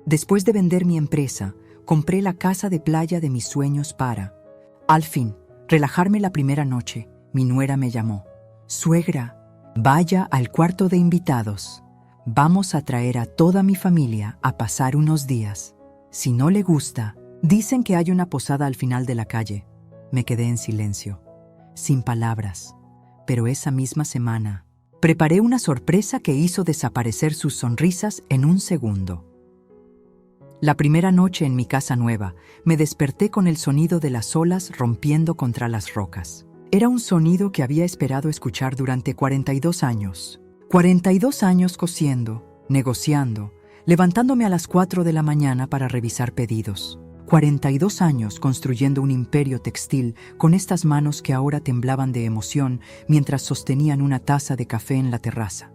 Después de vender mi empresa, compré la casa de playa de mis sueños para, al fin, relajarme la primera noche. Mi nuera me llamó. Suegra, vaya al cuarto de invitados. Vamos a traer a toda mi familia a pasar unos días. Si no le gusta, dicen que hay una posada al final de la calle. Me quedé en silencio, sin palabras. Pero esa misma semana, preparé una sorpresa que hizo desaparecer sus sonrisas en un segundo. La primera noche en mi casa nueva, me desperté con el sonido de las olas rompiendo contra las rocas. Era un sonido que había esperado escuchar durante 42 años. 42 años cosiendo, negociando, levantándome a las 4 de la mañana para revisar pedidos. 42 años construyendo un imperio textil con estas manos que ahora temblaban de emoción mientras sostenían una taza de café en la terraza.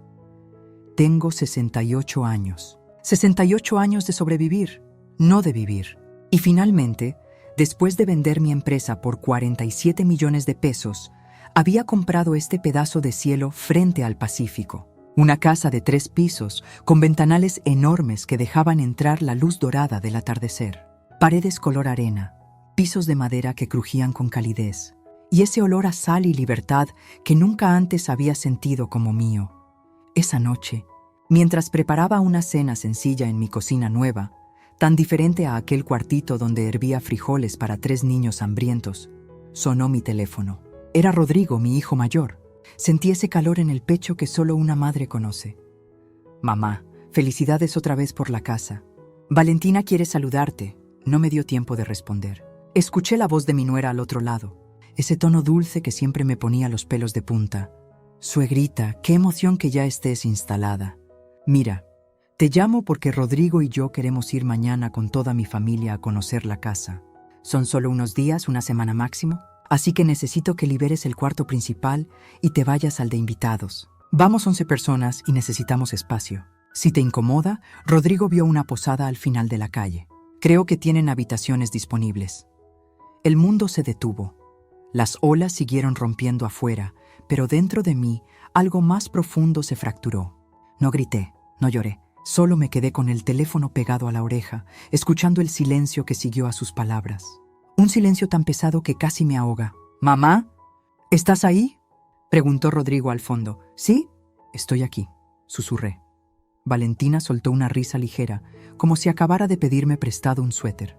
Tengo 68 años. 68 años de sobrevivir, no de vivir. Y finalmente, después de vender mi empresa por 47 millones de pesos, había comprado este pedazo de cielo frente al Pacífico. Una casa de 3 pisos, con ventanales enormes que dejaban entrar la luz dorada del atardecer. Paredes color arena, pisos de madera que crujían con calidez, y ese olor a sal y libertad que nunca antes había sentido como mío. Esa noche, mientras preparaba una cena sencilla en mi cocina nueva, tan diferente a aquel cuartito donde hervía frijoles para 3 niños hambrientos, sonó mi teléfono. Era Rodrigo, mi hijo mayor. Sentí ese calor en el pecho que solo una madre conoce. Mamá, felicidades otra vez por la casa. Valentina quiere saludarte. No me dio tiempo de responder. Escuché la voz de mi nuera al otro lado, ese tono dulce que siempre me ponía los pelos de punta. Suegrita, qué emoción que ya estés instalada. Mira, te llamo porque Rodrigo y yo queremos ir mañana con toda mi familia a conocer la casa. Son solo unos días, una semana máximo, así que necesito que liberes el cuarto principal y te vayas al de invitados. Vamos 11 personas y necesitamos espacio. Si te incomoda, Rodrigo vio una posada al final de la calle. Creo que tienen habitaciones disponibles. El mundo se detuvo. Las olas siguieron rompiendo afuera, pero dentro de mí algo más profundo se fracturó. No grité, no lloré. Solo me quedé con el teléfono pegado a la oreja, escuchando el silencio que siguió a sus palabras. Un silencio tan pesado que casi me ahoga. «¿Mamá? ¿Estás ahí?», preguntó Rodrigo al fondo. «¿Sí? Estoy aquí», susurré. Valentina soltó una risa ligera, como si acabara de pedirme prestado un suéter.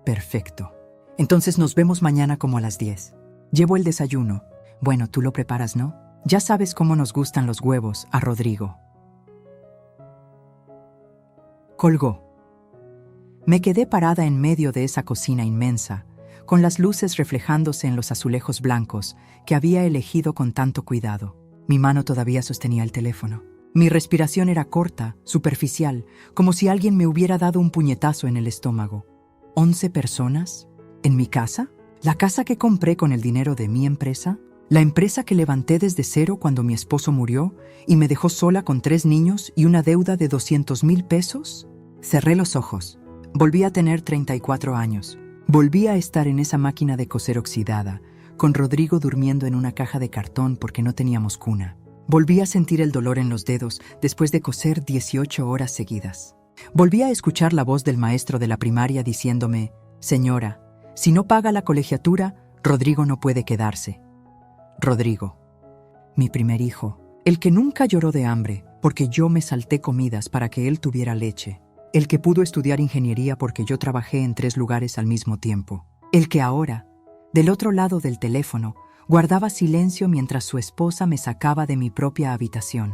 «Perfecto. Entonces nos vemos mañana como a las 10. Llevo el desayuno. Bueno, tú lo preparas, ¿no? Ya sabes cómo nos gustan los huevos a Rodrigo». Colgó. Me quedé parada en medio de esa cocina inmensa, con las luces reflejándose en los azulejos blancos que había elegido con tanto cuidado. Mi mano todavía sostenía el teléfono. Mi respiración era corta, superficial, como si alguien me hubiera dado un puñetazo en el estómago. ¿11 personas? ¿En mi casa? ¿La casa que compré con el dinero de mi empresa? ¿La empresa que levanté desde cero cuando mi esposo murió y me dejó sola con 3 niños y una deuda de 200,000 pesos? Cerré los ojos. Volví a tener 34 años. Volví a estar en esa máquina de coser oxidada, con Rodrigo durmiendo en una caja de cartón porque no teníamos cuna. Volví a sentir el dolor en los dedos después de coser 18 horas seguidas. Volví a escuchar la voz del maestro de la primaria diciéndome: «Señora, si no paga la colegiatura, Rodrigo no puede quedarse». Rodrigo, mi primer hijo, el que nunca lloró de hambre porque yo me salté comidas para que él tuviera leche. El que pudo estudiar ingeniería porque yo trabajé en 3 lugares al mismo tiempo. El que ahora, del otro lado del teléfono, guardaba silencio mientras su esposa me sacaba de mi propia habitación.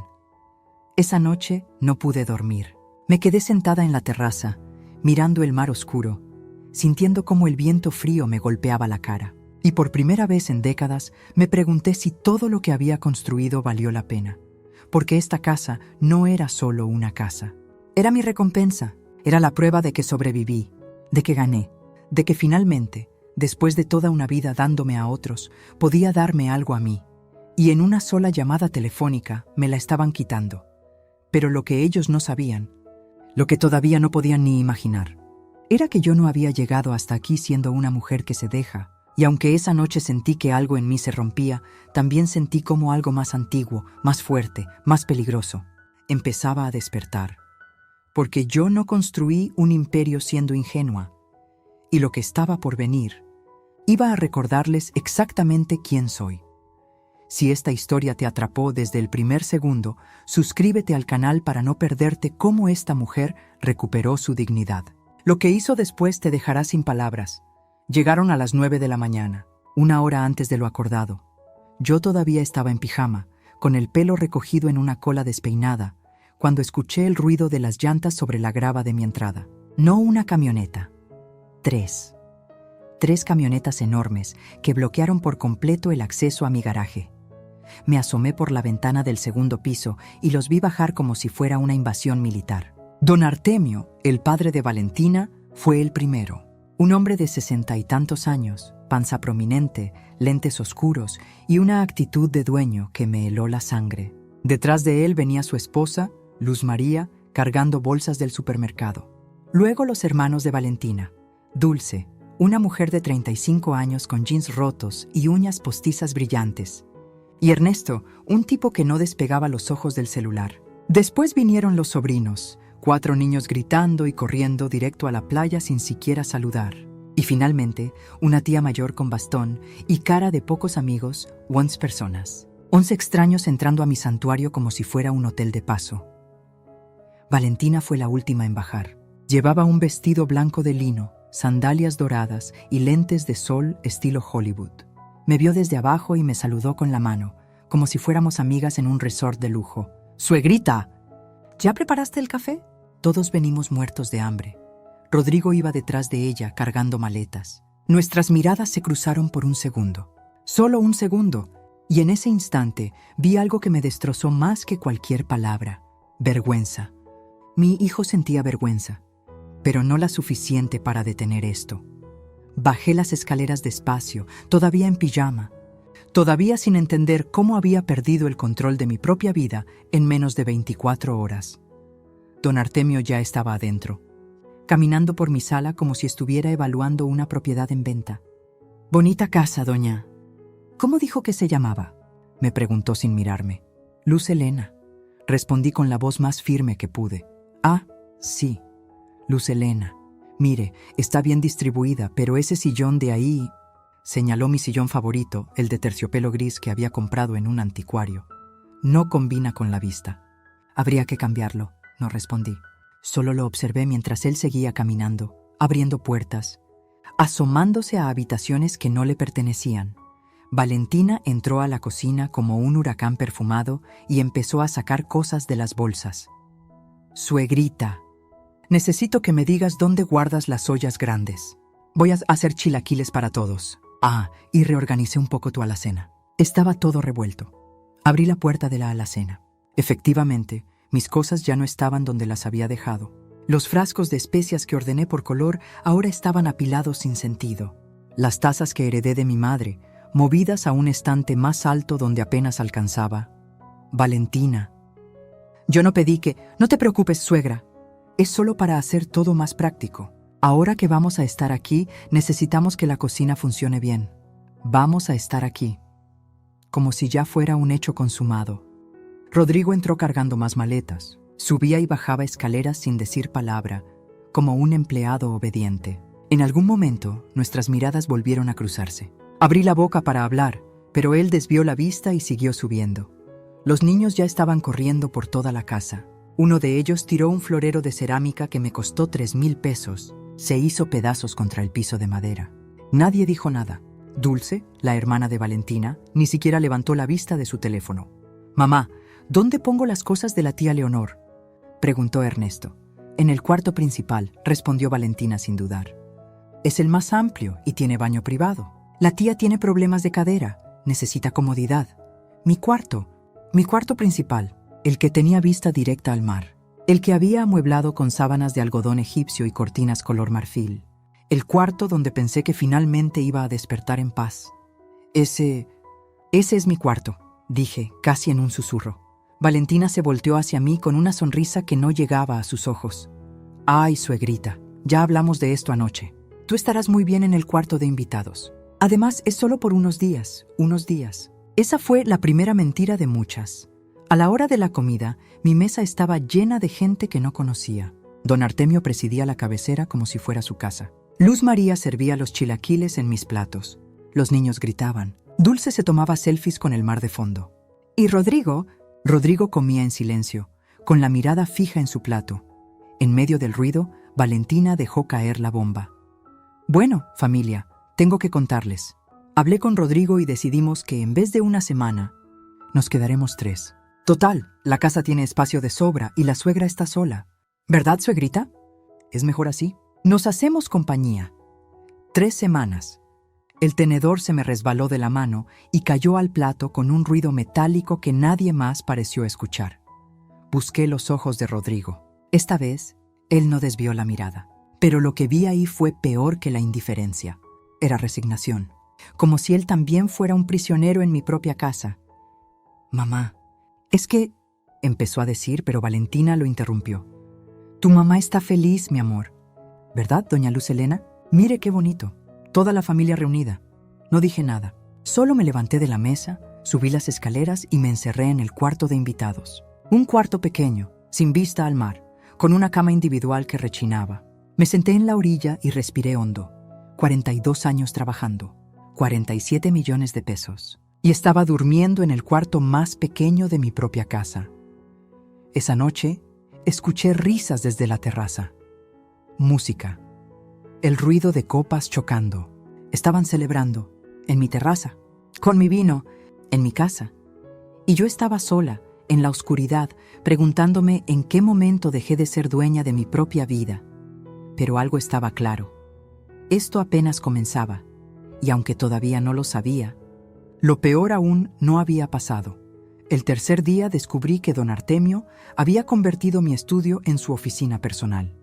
Esa noche no pude dormir. Me quedé sentada en la terraza, mirando el mar oscuro, sintiendo cómo el viento frío me golpeaba la cara. Y por primera vez en décadas me pregunté si todo lo que había construido valió la pena. Porque esta casa no era solo una casa. Era mi recompensa, era la prueba de que sobreviví, de que gané, de que finalmente, después de toda una vida dándome a otros, podía darme algo a mí. Y en una sola llamada telefónica me la estaban quitando. Pero lo que ellos no sabían, lo que todavía no podían ni imaginar, era que yo no había llegado hasta aquí siendo una mujer que se deja. Y aunque esa noche sentí que algo en mí se rompía, también sentí como algo más antiguo, más fuerte, más peligroso, empezaba a despertar. porque yo no construí un imperio siendo ingenua, y lo que estaba por venir iba a recordarles exactamente quién soy. Si esta historia te atrapó desde el primer segundo, suscríbete al canal para no perderte cómo esta mujer recuperó su dignidad. Lo que hizo después te dejará sin palabras. Llegaron a las 9 de la mañana, 1 hora antes de lo acordado. Yo todavía estaba en pijama, con el pelo recogido en una cola despeinada, cuando escuché el ruido de las llantas sobre la grava de mi entrada. No una camioneta. 3 camionetas enormes que bloquearon por completo el acceso a mi garaje. Me asomé por la ventana del segundo piso y los vi bajar como si fuera una invasión militar. Don Artemio, el padre de Valentina, fue el primero. Un hombre de 60 y tantos años, panza prominente, lentes oscuros y una actitud de dueño que me heló la sangre. Detrás de él venía su esposa, Luz María, cargando bolsas del supermercado. Luego los hermanos de Valentina, Dulce, una mujer de 35 años con jeans rotos y uñas postizas brillantes, y Ernesto, un tipo que no despegaba los ojos del celular. Después vinieron los sobrinos, 4 niños gritando y corriendo directo a la playa sin siquiera saludar. Y finalmente, una tía mayor con bastón y cara de pocos amigos, 11 personas. 11 extraños entrando a mi santuario como si fuera un hotel de paso. Valentina fue la última en bajar. Llevaba un vestido blanco de lino, sandalias doradas y lentes de sol estilo Hollywood. Me vio desde abajo y me saludó con la mano, como si fuéramos amigas en un resort de lujo. ¡Suegrita! ¿Ya preparaste el café? Todos venimos muertos de hambre. Rodrigo iba detrás de ella cargando maletas. Nuestras miradas se cruzaron por un segundo. Solo un segundo. Y en ese instante vi algo que me destrozó más que cualquier palabra. Vergüenza. Mi hijo sentía vergüenza, pero no la suficiente para detener esto. Bajé las escaleras despacio, todavía en pijama, todavía sin entender cómo había perdido el control de mi propia vida en menos de 24 horas. Don Artemio ya estaba adentro, caminando por mi sala como si estuviera evaluando una propiedad en venta. «Bonita casa, doña». «¿Cómo dijo que se llamaba?», me preguntó sin mirarme. «Luz Helena», respondí con la voz más firme que pude. «Ah, sí, Luz Helena. Mire, está bien distribuida, pero ese sillón de ahí…», señaló mi sillón favorito, el de terciopelo gris que había comprado en un anticuario. «No combina con la vista». «Habría que cambiarlo», no respondí. Solo lo observé mientras él seguía caminando, abriendo puertas, asomándose a habitaciones que no le pertenecían. Valentina entró a la cocina como un huracán perfumado y empezó a sacar cosas de las bolsas. «Suegrita, necesito que me digas dónde guardas las ollas grandes. Voy a hacer chilaquiles para todos. Ah, y reorganicé un poco tu alacena». Estaba todo revuelto. Abrí la puerta de la alacena. Efectivamente, mis cosas ya no estaban donde las había dejado. Los frascos de especias que ordené por color ahora estaban apilados sin sentido. Las tazas que heredé de mi madre, movidas a un estante más alto donde apenas alcanzaba. «Valentina». «Yo no pedí que…». «No te preocupes, suegra. Es solo para hacer todo más práctico. Ahora que vamos a estar aquí, necesitamos que la cocina funcione bien. Vamos a estar aquí». Como si ya fuera un hecho consumado. Rodrigo entró cargando más maletas. Subía y bajaba escaleras sin decir palabra, como un empleado obediente. En algún momento, nuestras miradas volvieron a cruzarse. Abrí la boca para hablar, pero él desvió la vista y siguió subiendo. Los niños ya estaban corriendo por toda la casa. Uno de ellos tiró un florero de cerámica que me costó 3,000 pesos. Se hizo pedazos contra el piso de madera. Nadie dijo nada. Dulce, la hermana de Valentina, ni siquiera levantó la vista de su teléfono. «Mamá, ¿dónde pongo las cosas de la tía Leonor?», preguntó Ernesto. «En el cuarto principal», respondió Valentina sin dudar. «Es el más amplio y tiene baño privado. La tía tiene problemas de cadera, necesita comodidad. Mi cuarto principal, el que tenía vista directa al mar, el que había amueblado con sábanas de algodón egipcio y cortinas color marfil, el cuarto donde pensé que finalmente iba a despertar en paz. Ese es mi cuarto», dije, casi en un susurro. Valentina se volteó hacia mí con una sonrisa que no llegaba a sus ojos. «Ay, suegrita, ya hablamos de esto anoche. Tú estarás muy bien en el cuarto de invitados. Además, es solo por unos días. Esa fue la primera mentira de muchas. A la hora de la comida, mi mesa estaba llena de gente que no conocía. Don Artemio presidía la cabecera como si fuera su casa. Luz María servía los chilaquiles en mis platos. Los niños gritaban. Dulce se tomaba selfies con el mar de fondo. ¿Y Rodrigo? Rodrigo comía en silencio, con la mirada fija en su plato. En medio del ruido, Valentina dejó caer la bomba. Bueno, familia, tengo que contarles. Hablé con Rodrigo y decidimos que en vez de una semana, nos quedaremos 3. Total, la casa tiene espacio de sobra y la suegra está sola. ¿Verdad, suegrita? Es mejor así. Nos hacemos compañía. 3 semanas. El tenedor se me resbaló de la mano y cayó al plato con un ruido metálico que nadie más pareció escuchar. Busqué los ojos de Rodrigo. Esta vez, él no desvió la mirada. Pero lo que vi ahí fue peor que la indiferencia. Era resignación. Como si él también fuera un prisionero en mi propia casa. «Mamá, es que…», empezó a decir, pero Valentina lo interrumpió. «Tu mamá está feliz, mi amor. ¿Verdad, doña Luz Helena? Mire qué bonito. Toda la familia reunida». No dije nada. Solo me levanté de la mesa, subí las escaleras y me encerré en el cuarto de invitados. Un cuarto pequeño, sin vista al mar, con una cama individual que rechinaba. Me senté en la orilla y respiré hondo. 42 años trabajando, 47 millones de pesos. Y estaba durmiendo en el cuarto más pequeño de mi propia casa. Esa noche, escuché risas desde la terraza. Música. El ruido de copas chocando. Estaban celebrando, en mi terraza, con mi vino, en mi casa. Y yo estaba sola, en la oscuridad, preguntándome en qué momento dejé de ser dueña de mi propia vida. Pero algo estaba claro. Esto apenas comenzaba, y aunque todavía no lo sabía, lo peor aún no había pasado. El tercer día descubrí que don Artemio había convertido mi estudio en su oficina personal.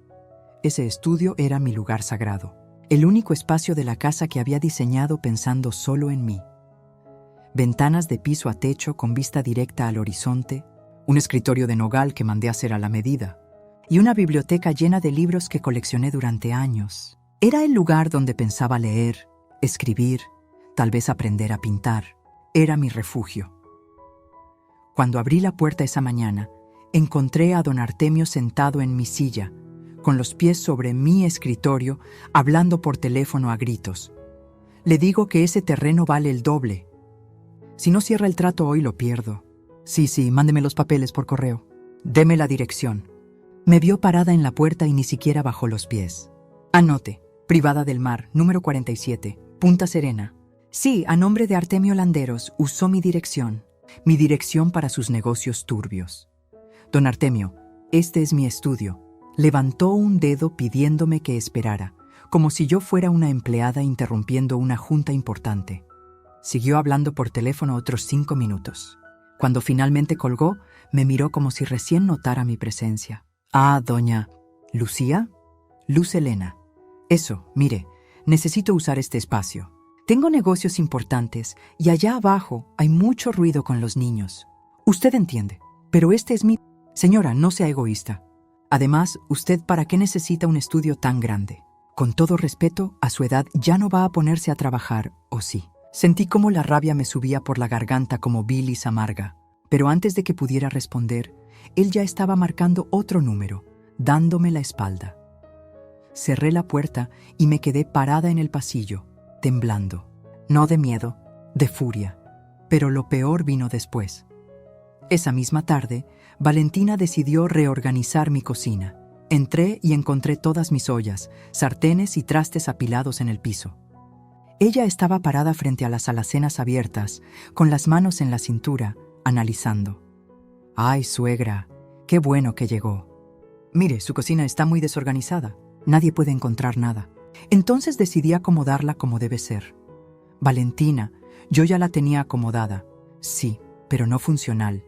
Ese estudio era mi lugar sagrado, el único espacio de la casa que había diseñado pensando solo en mí. Ventanas de piso a techo con vista directa al horizonte, un escritorio de nogal que mandé hacer a la medida, y una biblioteca llena de libros que coleccioné durante años. Era el lugar donde pensaba leer, escribir, tal vez aprender a pintar. Era mi refugio. Cuando abrí la puerta esa mañana, encontré a don Artemio sentado en mi silla, con los pies sobre mi escritorio, hablando por teléfono a gritos. Le digo que ese terreno vale el doble. Si no cierra el trato hoy, lo pierdo. Sí, mándeme los papeles por correo. Deme la dirección. Me vio parada en la puerta y ni siquiera bajó los pies. Anote, Privada del Mar, número 47, Punta Serena. Sí, a nombre de Artemio Landeros, usó mi dirección para sus negocios turbios. Don Artemio, este es mi estudio. Levantó un dedo pidiéndome que esperara, como si yo fuera una empleada interrumpiendo una junta importante. Siguió hablando por teléfono otros 5 minutos. Cuando finalmente colgó, me miró como si recién notara mi presencia. Ah, doña Lucía, Luz Helena. Eso, mire, necesito usar este espacio. Tengo negocios importantes y allá abajo hay mucho ruido con los niños. Usted entiende, pero este es mi... Señora, no sea egoísta. Además, ¿usted para qué necesita un estudio tan grande? Con todo respeto, a su edad ya no va a ponerse a trabajar, ¿o sí? Sentí como la rabia me subía por la garganta como bilis amarga. Pero antes de que pudiera responder, él ya estaba marcando otro número, dándome la espalda. Cerré la puerta y me quedé parada en el pasillo, temblando. No de miedo, de furia. Pero lo peor vino después. Esa misma tarde, Valentina decidió reorganizar mi cocina. Entré y encontré todas mis ollas, sartenes y trastes apilados en el piso. Ella estaba parada frente a las alacenas abiertas, con las manos en la cintura, analizando. «Ay, suegra, qué bueno que llegó. Mire, su cocina está muy desorganizada. Nadie puede encontrar nada». Entonces decidí acomodarla como debe ser. Valentina, yo ya la tenía acomodada. Sí, pero no funcional.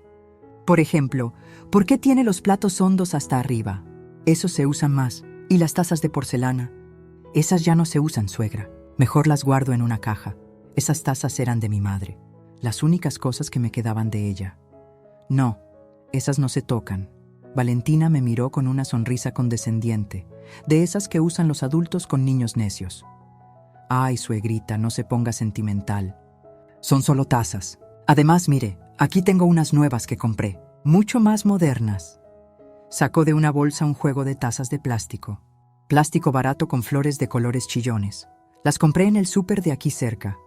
Por ejemplo, ¿por qué tiene los platos hondos hasta arriba? Esos se usan más. ¿Y las tazas de porcelana? Esas ya no se usan, suegra. Mejor las guardo en una caja. Esas tazas eran de mi madre. Las únicas cosas que me quedaban de ella. No, esas no se tocan. Valentina me miró con una sonrisa condescendiente, de esas que usan los adultos con niños necios. Ay, suegrita, no se ponga sentimental. Son solo tazas. Además, mire, aquí tengo unas nuevas que compré, mucho más modernas. Sacó de una bolsa un juego de tazas de plástico. Plástico barato con flores de colores chillones. Las compré en el súper de aquí cerca.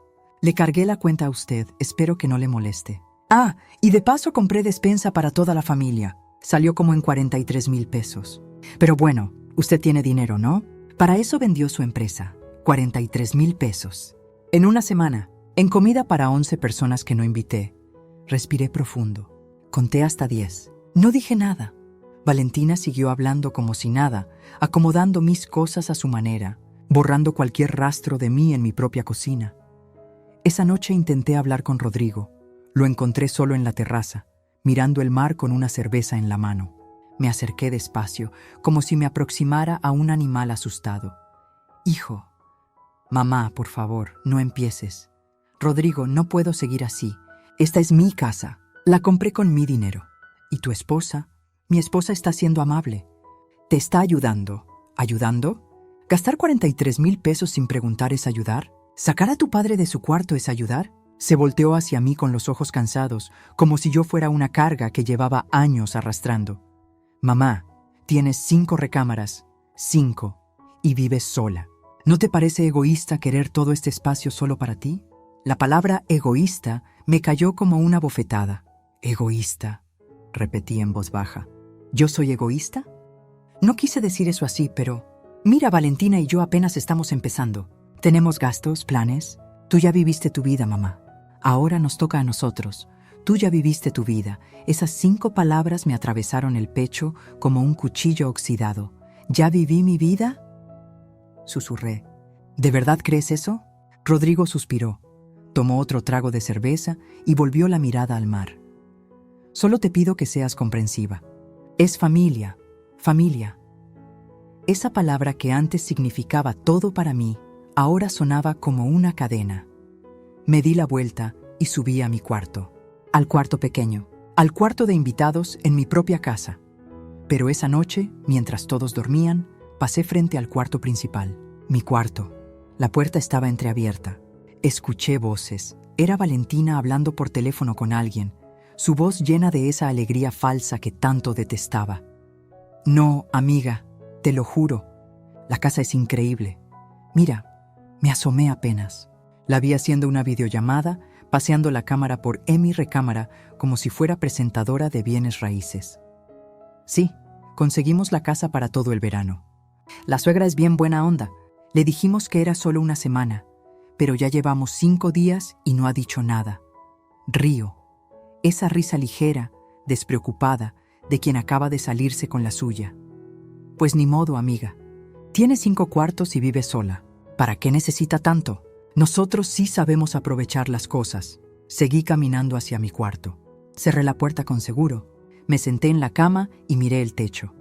Le cargué la cuenta a usted, espero que no le moleste. Ah, y de paso compré despensa para toda la familia. Salió como en 43,000 pesos. Pero bueno, usted tiene dinero, ¿no? Para eso vendió su empresa. 43,000 pesos. En una semana, en comida para 11 personas que no invité. Respiré profundo. Conté hasta 10. No dije nada. Valentina siguió hablando como si nada, acomodando mis cosas a su manera, borrando cualquier rastro de mí en mi propia cocina. Esa noche intenté hablar con Rodrigo. Lo encontré solo en la terraza, mirando el mar con una cerveza en la mano. Me acerqué despacio, como si me aproximara a un animal asustado. Hijo, mamá, por favor, no empieces. Rodrigo, no puedo seguir así. Esta es mi casa. La compré con mi dinero. ¿Y tu esposa? Mi esposa está siendo amable. Te está ayudando. ¿Ayudando? ¿Gastar 43,000 pesos sin preguntar es ayudar? ¿Sacar a tu padre de su cuarto es ayudar? Se volteó hacia mí con los ojos cansados, como si yo fuera una carga que llevaba años arrastrando. Mamá, tienes 5 recámaras, 5, y vives sola. ¿No te parece egoísta querer todo este espacio solo para ti? La palabra egoísta me cayó como una bofetada. Egoísta, repetí en voz baja. ¿Yo soy egoísta? No quise decir eso así, pero... Mira, Valentina y yo apenas estamos empezando. Tenemos gastos, planes. Tú ya viviste tu vida, mamá. Ahora nos toca a nosotros. Tú ya viviste tu vida. Esas 5 palabras me atravesaron el pecho como un cuchillo oxidado. ¿Ya viví mi vida? Susurré. ¿De verdad crees eso? Rodrigo suspiró. Tomó otro trago de cerveza y volvió la mirada al mar. Solo te pido que seas comprensiva. Es familia, familia. Esa palabra que antes significaba todo para mí, ahora sonaba como una cadena. Me di la vuelta y subí a mi cuarto. Al cuarto pequeño, al cuarto de invitados en mi propia casa. Pero esa noche, mientras todos dormían, pasé frente al cuarto principal. Mi cuarto. La puerta estaba entreabierta. Escuché voces. Era Valentina hablando por teléfono con alguien, su voz llena de esa alegría falsa que tanto detestaba. No, amiga, te lo juro. La casa es increíble. Mira, me asomé apenas. La vi haciendo una videollamada, paseando la cámara por mi recámara como si fuera presentadora de bienes raíces. Sí, conseguimos la casa para todo el verano. La suegra es bien buena onda. Le dijimos que era solo una semana, pero ya llevamos 5 días y no ha dicho nada. Río. Esa risa ligera, despreocupada, de quien acaba de salirse con la suya. Pues ni modo, amiga. Tiene 5 cuartos y vive sola. ¿Para qué necesita tanto? Nosotros sí sabemos aprovechar las cosas. Seguí caminando hacia mi cuarto. Cerré la puerta con seguro. Me senté en la cama y miré el techo.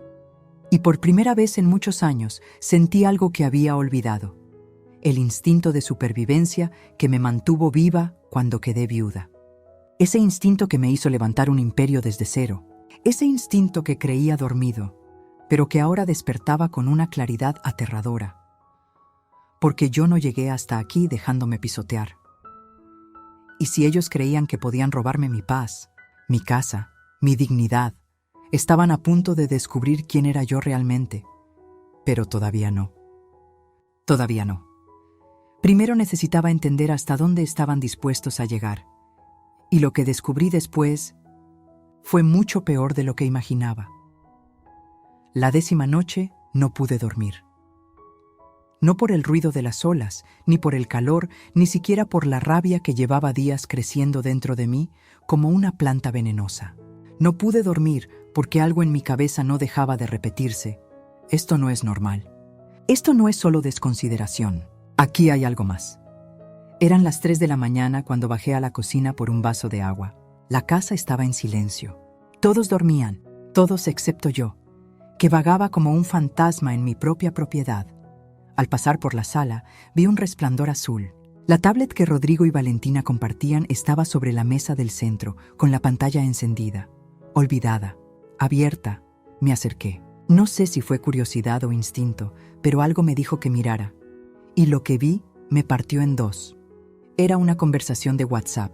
Y por primera vez en muchos años sentí algo que había olvidado. El instinto de supervivencia que me mantuvo viva cuando quedé viuda. Ese instinto que me hizo levantar un imperio desde cero. Ese instinto que creía dormido, pero que ahora despertaba con una claridad aterradora. Porque yo no llegué hasta aquí dejándome pisotear. Y si ellos creían que podían robarme mi paz, mi casa, mi dignidad, estaban a punto de descubrir quién era yo realmente. Pero todavía no. Todavía no. Primero necesitaba entender hasta dónde estaban dispuestos a llegar. Y lo que descubrí después fue mucho peor de lo que imaginaba. La 10ª noche no pude dormir. No por el ruido de las olas, ni por el calor, ni siquiera por la rabia que llevaba días creciendo dentro de mí como una planta venenosa. No pude dormir porque algo en mi cabeza no dejaba de repetirse. Esto no es normal. Esto no es solo desconsideración. Aquí hay algo más. Eran las 3 de la mañana cuando bajé a la cocina por un vaso de agua. La casa estaba en silencio. Todos dormían, todos excepto yo, que vagaba como un fantasma en mi propia propiedad. Al pasar por la sala, vi un resplandor azul. La tablet que Rodrigo y Valentina compartían estaba sobre la mesa del centro, con la pantalla encendida. Olvidada, abierta, me acerqué. No sé si fue curiosidad o instinto, pero algo me dijo que mirara. Y lo que vi me partió en 2. Era una conversación de WhatsApp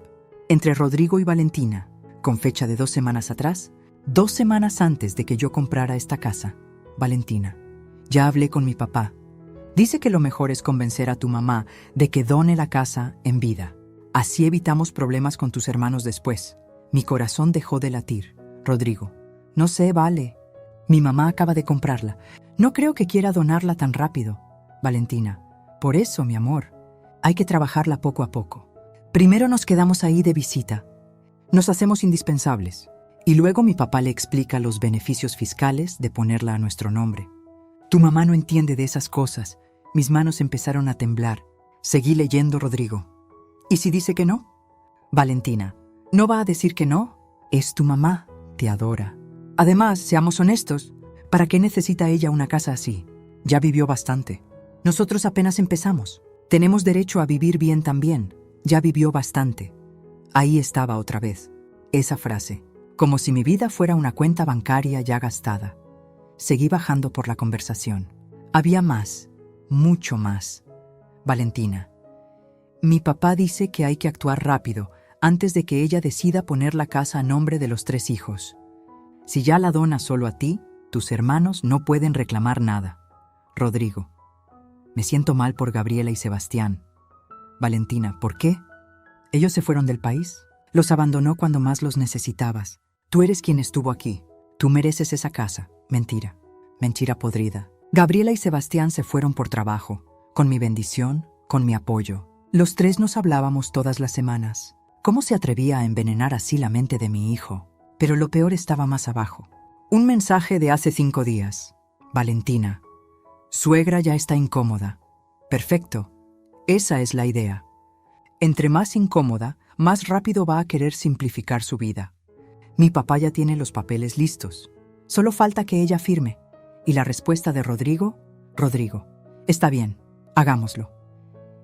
entre Rodrigo y Valentina, con fecha de 2 semanas atrás, 2 semanas antes de que yo comprara esta casa, Valentina, ya hablé con mi papá. Dice que lo mejor es convencer a tu mamá de que done la casa en vida. Así evitamos problemas con tus hermanos después. Mi corazón dejó de latir. Rodrigo: no sé, Vale. Mi mamá acaba de comprarla. No creo que quiera donarla tan rápido. Valentina: por eso, mi amor, hay que trabajarla poco a poco. Primero nos quedamos ahí de visita. Nos hacemos indispensables. Y luego mi papá le explica los beneficios fiscales de ponerla a nuestro nombre. Tu mamá no entiende de esas cosas. Mis manos empezaron a temblar. Seguí leyendo, Rodrigo. ¿Y si dice que no? Valentina: no va a decir que no. Es tu mamá. Te adora. Además, seamos honestos, ¿para qué necesita ella una casa así? Ya vivió bastante. Nosotros apenas empezamos. Tenemos derecho a vivir bien también. Ya vivió bastante. Ahí estaba otra vez. Esa frase. Como si mi vida fuera una cuenta bancaria ya gastada. Seguí bajando por la conversación. Había más, mucho más. Valentina: mi papá dice que hay que actuar rápido antes de que ella decida poner la casa a nombre de los 3 hijos. Si ya la dona solo a ti, tus hermanos no pueden reclamar nada. Rodrigo: me siento mal por Gabriela y Sebastián. Valentina: ¿por qué? Ellos se fueron del país. Los abandonó cuando más los necesitabas. Tú eres quien estuvo aquí. Tú mereces esa casa. Mentira. Mentira podrida. Gabriela y Sebastián se fueron por trabajo, con mi bendición, con mi apoyo. Los 3 nos hablábamos todas las semanas. ¿Cómo se atrevía a envenenar así la mente de mi hijo? Pero lo peor estaba más abajo. Un mensaje de hace 5 días. Valentina: suegra ya está incómoda. Perfecto. Esa es la idea. Entre más incómoda, más rápido va a querer simplificar su vida. Mi papá ya tiene los papeles listos. Solo falta que ella firme. Y la respuesta de Rodrigo: Rodrigo: está bien, hagámoslo.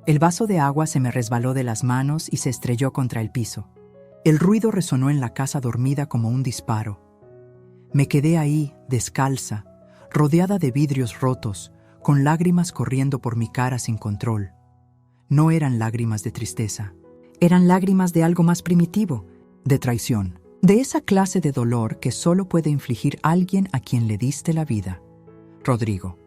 El vaso de agua se me resbaló de las manos y se estrelló contra el piso. El ruido resonó en la casa dormida como un disparo. Me quedé ahí, descalza, rodeada de vidrios rotos, con lágrimas corriendo por mi cara sin control. No eran lágrimas de tristeza. Eran lágrimas de algo más primitivo, de traición. De esa clase de dolor que solo puede infligir alguien a quien le diste la vida. Rodrigo.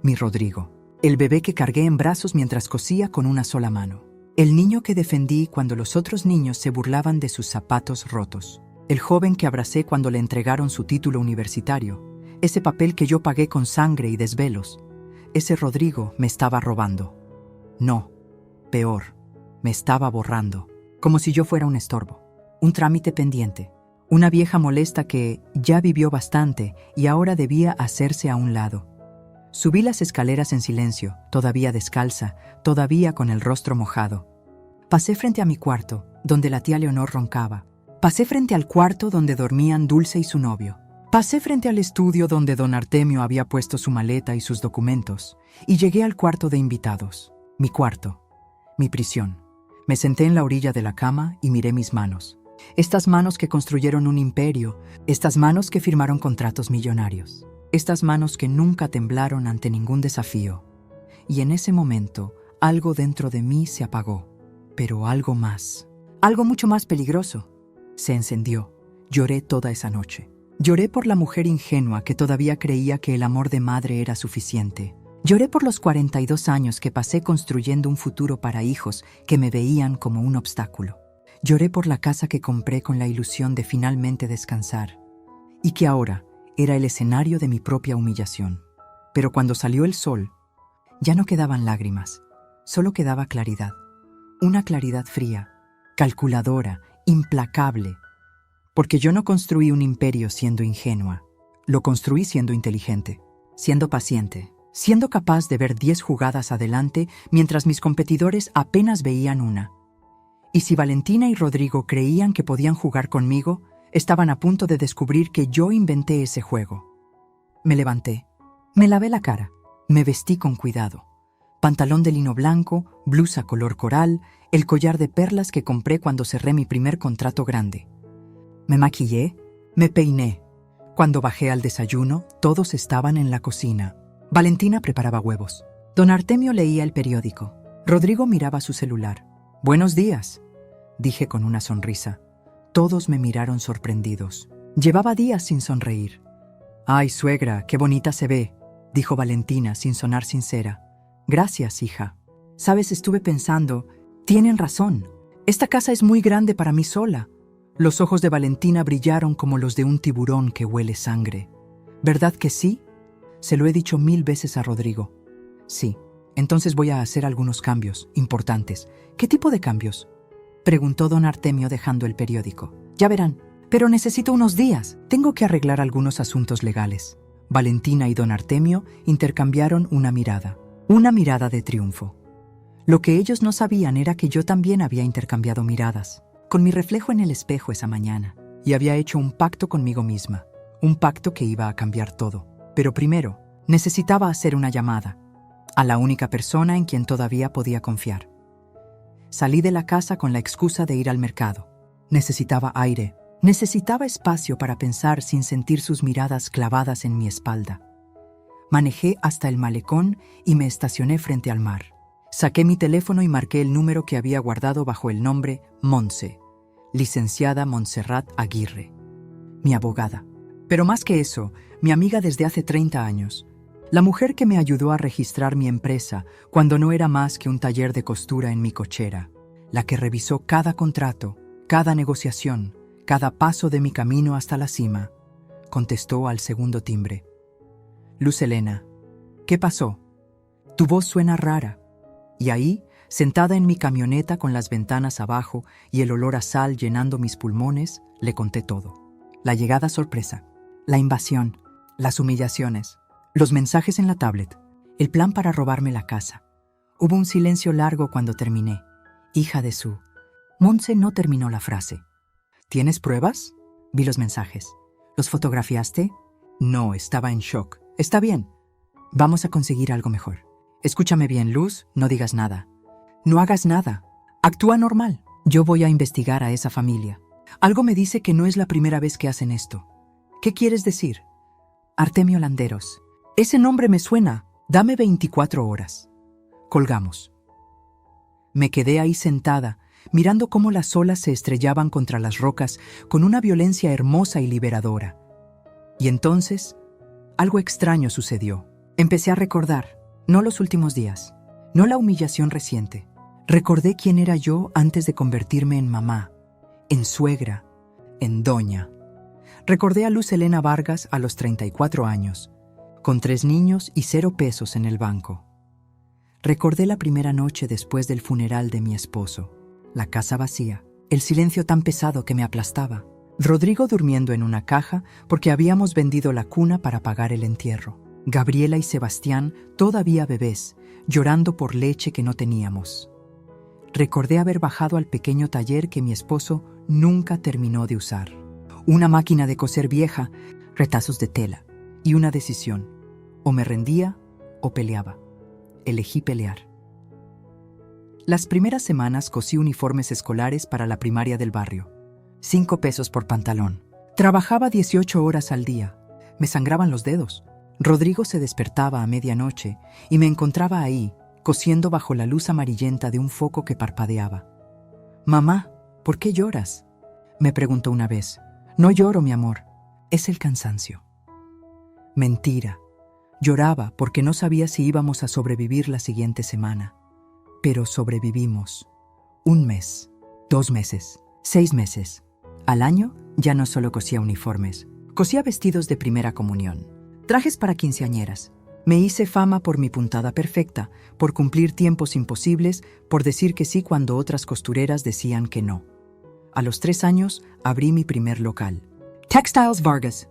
Mi Rodrigo. El bebé que cargué en brazos mientras cosía con una sola mano. El niño que defendí cuando los otros niños se burlaban de sus zapatos rotos. El joven que abracé cuando le entregaron su título universitario. Ese papel que yo pagué con sangre y desvelos. Ese Rodrigo me estaba robando. No, peor, me estaba borrando. Como si yo fuera un estorbo. Un trámite pendiente, una vieja molesta que ya vivió bastante y ahora debía hacerse a un lado. Subí las escaleras en silencio, todavía descalza, todavía con el rostro mojado. Pasé frente a mi cuarto, donde la tía Leonor roncaba. Pasé frente al cuarto donde dormían Dulce y su novio. Pasé frente al estudio donde don Artemio había puesto su maleta y sus documentos, y llegué al cuarto de invitados. Mi cuarto, mi prisión. Me senté en la orilla de la cama y miré mis manos. Estas manos que construyeron un imperio, estas manos que firmaron contratos millonarios, estas manos que nunca temblaron ante ningún desafío. Y en ese momento, algo dentro de mí se apagó, pero algo más, algo mucho más peligroso, se encendió. Lloré toda esa noche. Lloré por la mujer ingenua que todavía creía que el amor de madre era suficiente. Lloré por los 42 años que pasé construyendo un futuro para hijos que me veían como un obstáculo. Lloré por la casa que compré con la ilusión de finalmente descansar, y que ahora era el escenario de mi propia humillación. Pero cuando salió el sol, ya no quedaban lágrimas, solo quedaba claridad. Una claridad fría, calculadora, implacable. Porque yo no construí un imperio siendo ingenua, lo construí siendo inteligente, siendo paciente, siendo capaz de ver 10 jugadas adelante mientras mis competidores apenas veían una. Y si Valentina y Rodrigo creían que podían jugar conmigo, estaban a punto de descubrir que yo inventé ese juego. Me levanté, me lavé la cara, me vestí con cuidado. Pantalón de lino blanco, blusa color coral, el collar de perlas que compré cuando cerré mi primer contrato grande. Me maquillé, me peiné. Cuando bajé al desayuno, todos estaban en la cocina. Valentina preparaba huevos. Don Artemio leía el periódico. Rodrigo miraba su celular. «Buenos días», dije con una sonrisa. Todos me miraron sorprendidos. Llevaba días sin sonreír. «Ay, suegra, qué bonita se ve», dijo Valentina sin sonar sincera. «Gracias, hija. Sabes, estuve pensando, tienen razón. Esta casa es muy grande para mí sola». Los ojos de Valentina brillaron como los de un tiburón que huele sangre. «¿Verdad que sí?» Se lo he dicho 1000 veces a Rodrigo. «Sí, entonces voy a hacer algunos cambios importantes». «¿Qué tipo de cambios?», preguntó don Artemio dejando el periódico. «Ya verán, pero necesito unos días. Tengo que arreglar algunos asuntos legales». Valentina y don Artemio intercambiaron una mirada de triunfo. Lo que ellos no sabían era que yo también había intercambiado miradas, con mi reflejo en el espejo esa mañana, y había hecho un pacto conmigo misma, un pacto que iba a cambiar todo. Pero primero, necesitaba hacer una llamada a la única persona en quien todavía podía confiar. Salí de la casa con la excusa de ir al mercado. Necesitaba aire, necesitaba espacio para pensar sin sentir sus miradas clavadas en mi espalda. Manejé hasta el malecón y me estacioné frente al mar. Saqué mi teléfono y marqué el número que había guardado bajo el nombre Montse, licenciada Montserrat Aguirre, mi abogada. Pero más que eso, mi amiga desde hace 30 años. La mujer que me ayudó a registrar mi empresa cuando no era más que un taller de costura en mi cochera. La que revisó cada contrato, cada negociación, cada paso de mi camino hasta la cima. Contestó al segundo timbre. «Luz Helena, ¿qué pasó? Tu voz suena rara». Y ahí, sentada en mi camioneta con las ventanas abajo y el olor a sal llenando mis pulmones, le conté todo. La llegada sorpresa, la invasión, las humillaciones, los mensajes en la tablet, el plan para robarme la casa. Hubo un silencio largo cuando terminé. «Hija de su...». Montse no terminó la frase. «¿Tienes pruebas?». Vi los mensajes. «¿Los fotografiaste?». No, estaba en shock. «Está bien. Vamos a conseguir algo mejor. Escúchame bien, Luz, no digas nada. No hagas nada. Actúa normal. Yo voy a investigar a esa familia. Algo me dice que no es la primera vez que hacen esto». «¿Qué quieres decir?». «Artemio Landeros. Ese nombre me suena. Dame 24 horas». Colgamos. Me quedé ahí sentada, mirando cómo las olas se estrellaban contra las rocas con una violencia hermosa y liberadora. Y entonces, algo extraño sucedió. Empecé a recordar, no los últimos días, no la humillación reciente. Recordé quién era yo antes de convertirme en mamá, en suegra, en doña. Recordé a Luz Helena Vargas a los 34 años, con 3 niños y 0 pesos en el banco. Recordé la primera noche después del funeral de mi esposo, la casa vacía, el silencio tan pesado que me aplastaba, Rodrigo durmiendo en una caja porque habíamos vendido la cuna para pagar el entierro, Gabriela y Sebastián todavía bebés, llorando por leche que no teníamos. Recordé haber bajado al pequeño taller que mi esposo nunca terminó de usar. Una máquina de coser vieja, retazos de tela y una decisión. O me rendía o peleaba. Elegí pelear. Las primeras semanas cosí uniformes escolares para la primaria del barrio. 5 pesos por pantalón. Trabajaba 18 horas al día. Me sangraban los dedos. Rodrigo se despertaba a medianoche y me encontraba ahí, cosiendo bajo la luz amarillenta de un foco que parpadeaba. «Mamá, ¿por qué lloras?», me preguntó una vez. «No lloro, mi amor. Es el cansancio». Mentira. Lloraba porque no sabía si íbamos a sobrevivir la siguiente semana. Pero sobrevivimos. 1 mes, 2 meses, 6 meses. Al año ya no solo cosía uniformes, cosía vestidos de primera comunión, trajes para quinceañeras. Me hice fama por mi puntada perfecta, por cumplir tiempos imposibles, por decir que sí cuando otras costureras decían que no. A los 3 años abrí mi primer local. Textiles Vargas.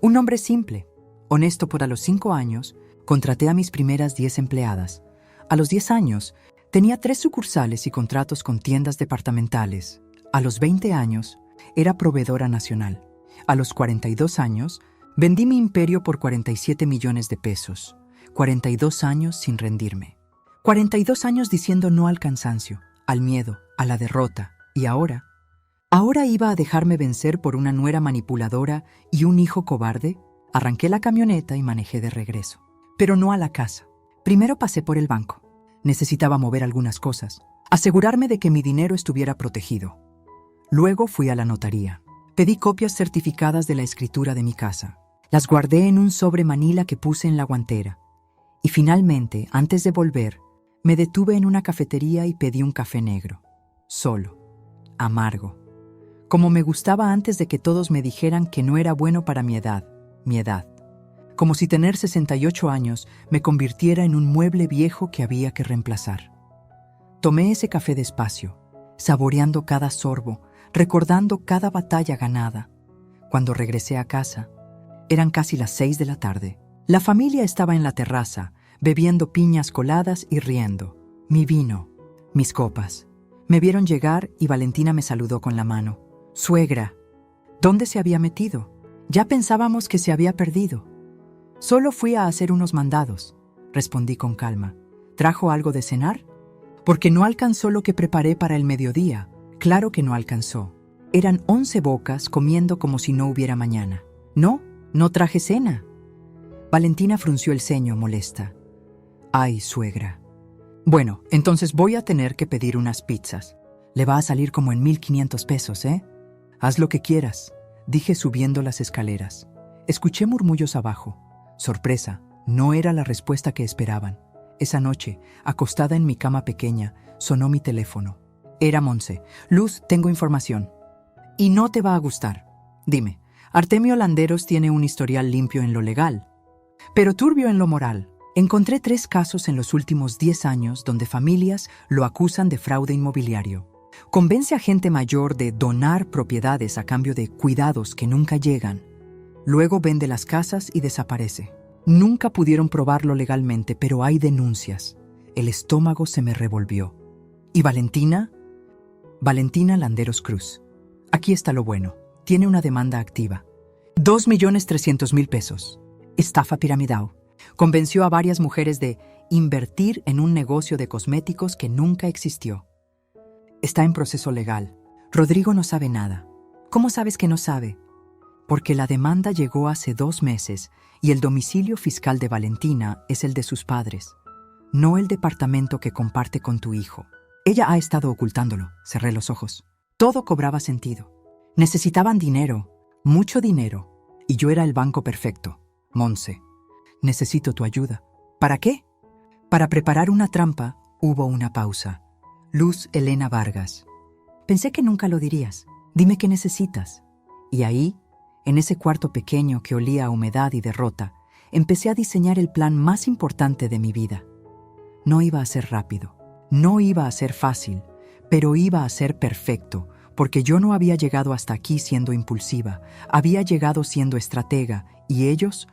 Un nombre simple, honesto. Por a los 5 años, contraté a mis primeras 10 empleadas. A los 10 años, tenía 3 sucursales y contratos con tiendas departamentales. A los 20 años, era proveedora nacional. A los 42 años, vendí mi imperio por 47 millones de pesos. 42 años sin rendirme. 42 años diciendo no al cansancio, al miedo, a la derrota. Y ahora iba a dejarme vencer por una nuera manipuladora y un hijo cobarde. Arranqué la camioneta y manejé de regreso. Pero no a la casa. Primero pasé por el banco. Necesitaba mover algunas cosas, asegurarme de que mi dinero estuviera protegido. Luego fui a la notaría. Pedí copias certificadas de la escritura de mi casa. Las guardé en un sobre manila que puse en la guantera. Y finalmente, antes de volver, me detuve en una cafetería y pedí un café negro. Solo. Amargo. Como me gustaba antes de que todos me dijeran que no era bueno para mi edad. Como si tener 68 años me convirtiera en un mueble viejo que había que reemplazar. Tomé ese café despacio, saboreando cada sorbo, recordando cada batalla ganada. Cuando regresé a casa, eran casi las 6 de la tarde. La familia estaba en la terraza, bebiendo piñas coladas y riendo. Mi vino, mis copas. Me vieron llegar y Valentina me saludó con la mano. «Suegra». ¿Dónde se había metido? Ya pensábamos que se había perdido. «Solo fui a hacer unos mandados», respondí con calma. «¿Trajo algo de cenar?» Porque no alcanzó lo que preparé para el mediodía. Claro que no alcanzó. Eran 11 bocas comiendo como si no hubiera mañana. No traje cena. Valentina frunció el ceño, molesta. «Ay, suegra». «Bueno, entonces voy a tener que pedir unas pizzas. Le va a salir como en 1,500 pesos, ¿eh? Haz lo que quieras», dije subiendo las escaleras. Escuché murmullos abajo. Sorpresa, no era la respuesta que esperaban. Esa noche, acostada en mi cama pequeña, sonó mi teléfono. Era Monse. «Luz, tengo información. Y no te va a gustar. Dime, Artemio Landeros tiene un historial limpio en lo legal, pero turbio en lo moral. Encontré 3 casos en los últimos 10 años donde familias lo acusan de fraude inmobiliario. Convence a gente mayor de donar propiedades a cambio de cuidados que nunca llegan. Luego vende las casas y desaparece. Nunca pudieron probarlo legalmente, pero hay denuncias. El estómago se me revolvió. ¿Y Valentina? Valentina Landeros Cruz. Aquí está lo bueno. Tiene una demanda activa. 2,300,000 pesos. Estafa piramidal. Convenció a varias mujeres de invertir en un negocio de cosméticos que nunca existió. Está en proceso legal. Rodrigo no sabe nada. ¿Cómo sabes que no sabe? Porque la demanda llegó hace 2 meses y el domicilio fiscal de Valentina es el de sus padres, no el departamento que comparte con tu hijo. Ella ha estado ocultándolo. Cerré los ojos. Todo cobraba sentido. Necesitaban dinero, mucho dinero, y yo era el banco perfecto. Monse, necesito tu ayuda. ¿Para qué? Para preparar una trampa. Hubo una pausa. Luz Elena Vargas. Pensé que nunca lo dirías. Dime qué necesitas. Y ahí, en ese cuarto pequeño que olía a humedad y derrota, empecé a diseñar el plan más importante de mi vida. No iba a ser rápido, no iba a ser fácil, pero iba a ser perfecto, porque yo no había llegado hasta aquí siendo impulsiva, había llegado siendo estratega, y ellos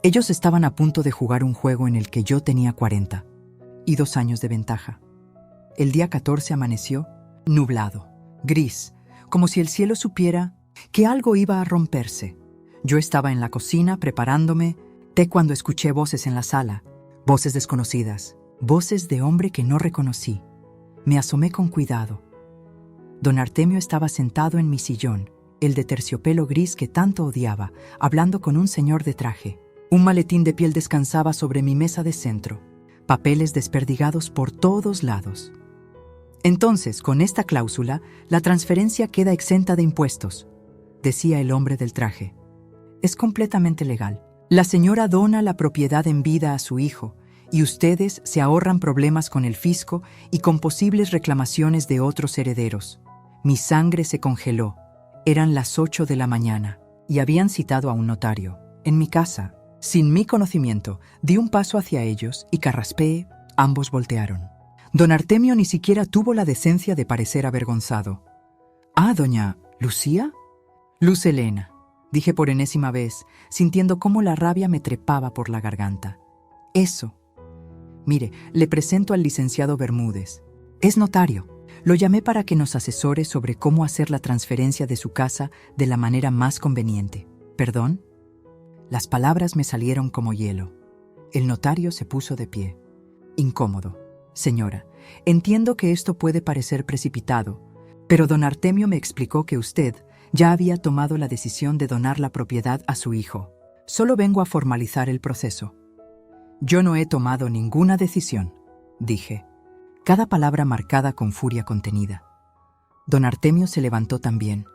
estaban a punto de jugar un juego en el que yo tenía 40 y 2 años de ventaja. El día 14 amaneció nublado, gris, como si el cielo supiera que algo iba a romperse. Yo estaba en la cocina preparándome té cuando escuché voces en la sala, voces desconocidas, voces de hombre que no reconocí. Me asomé con cuidado. Don Artemio estaba sentado en mi sillón, el de terciopelo gris que tanto odiaba, hablando con un señor de traje. Un maletín de piel descansaba sobre mi mesa de centro, papeles desperdigados por todos lados. Entonces, con esta cláusula, la transferencia queda exenta de impuestos, decía el hombre del traje. Es completamente legal. La señora dona la propiedad en vida a su hijo, y ustedes se ahorran problemas con el fisco y con posibles reclamaciones de otros herederos. Mi sangre se congeló. Eran las 8 de la mañana, y habían citado a un notario. En mi casa, sin mi conocimiento, di un paso hacia ellos y carraspeé. Ambos voltearon. Don Artemio ni siquiera tuvo la decencia de parecer avergonzado. «Ah, doña Lucía». «Luz Elena», dije por enésima vez, sintiendo cómo la rabia me trepaba por la garganta. «Eso. Mire, le presento al licenciado Bermúdez. Es notario. Lo llamé para que nos asesore sobre cómo hacer la transferencia de su casa de la manera más conveniente. ¿Perdón?». Las palabras me salieron como hielo. El notario se puso de pie. «Incómodo. Señora, entiendo que esto puede parecer precipitado, pero don Artemio me explicó que usted ya había tomado la decisión de donar la propiedad a su hijo. Solo vengo a formalizar el proceso». «Yo no he tomado ninguna decisión», dije, cada palabra marcada con furia contenida. Don Artemio se levantó también.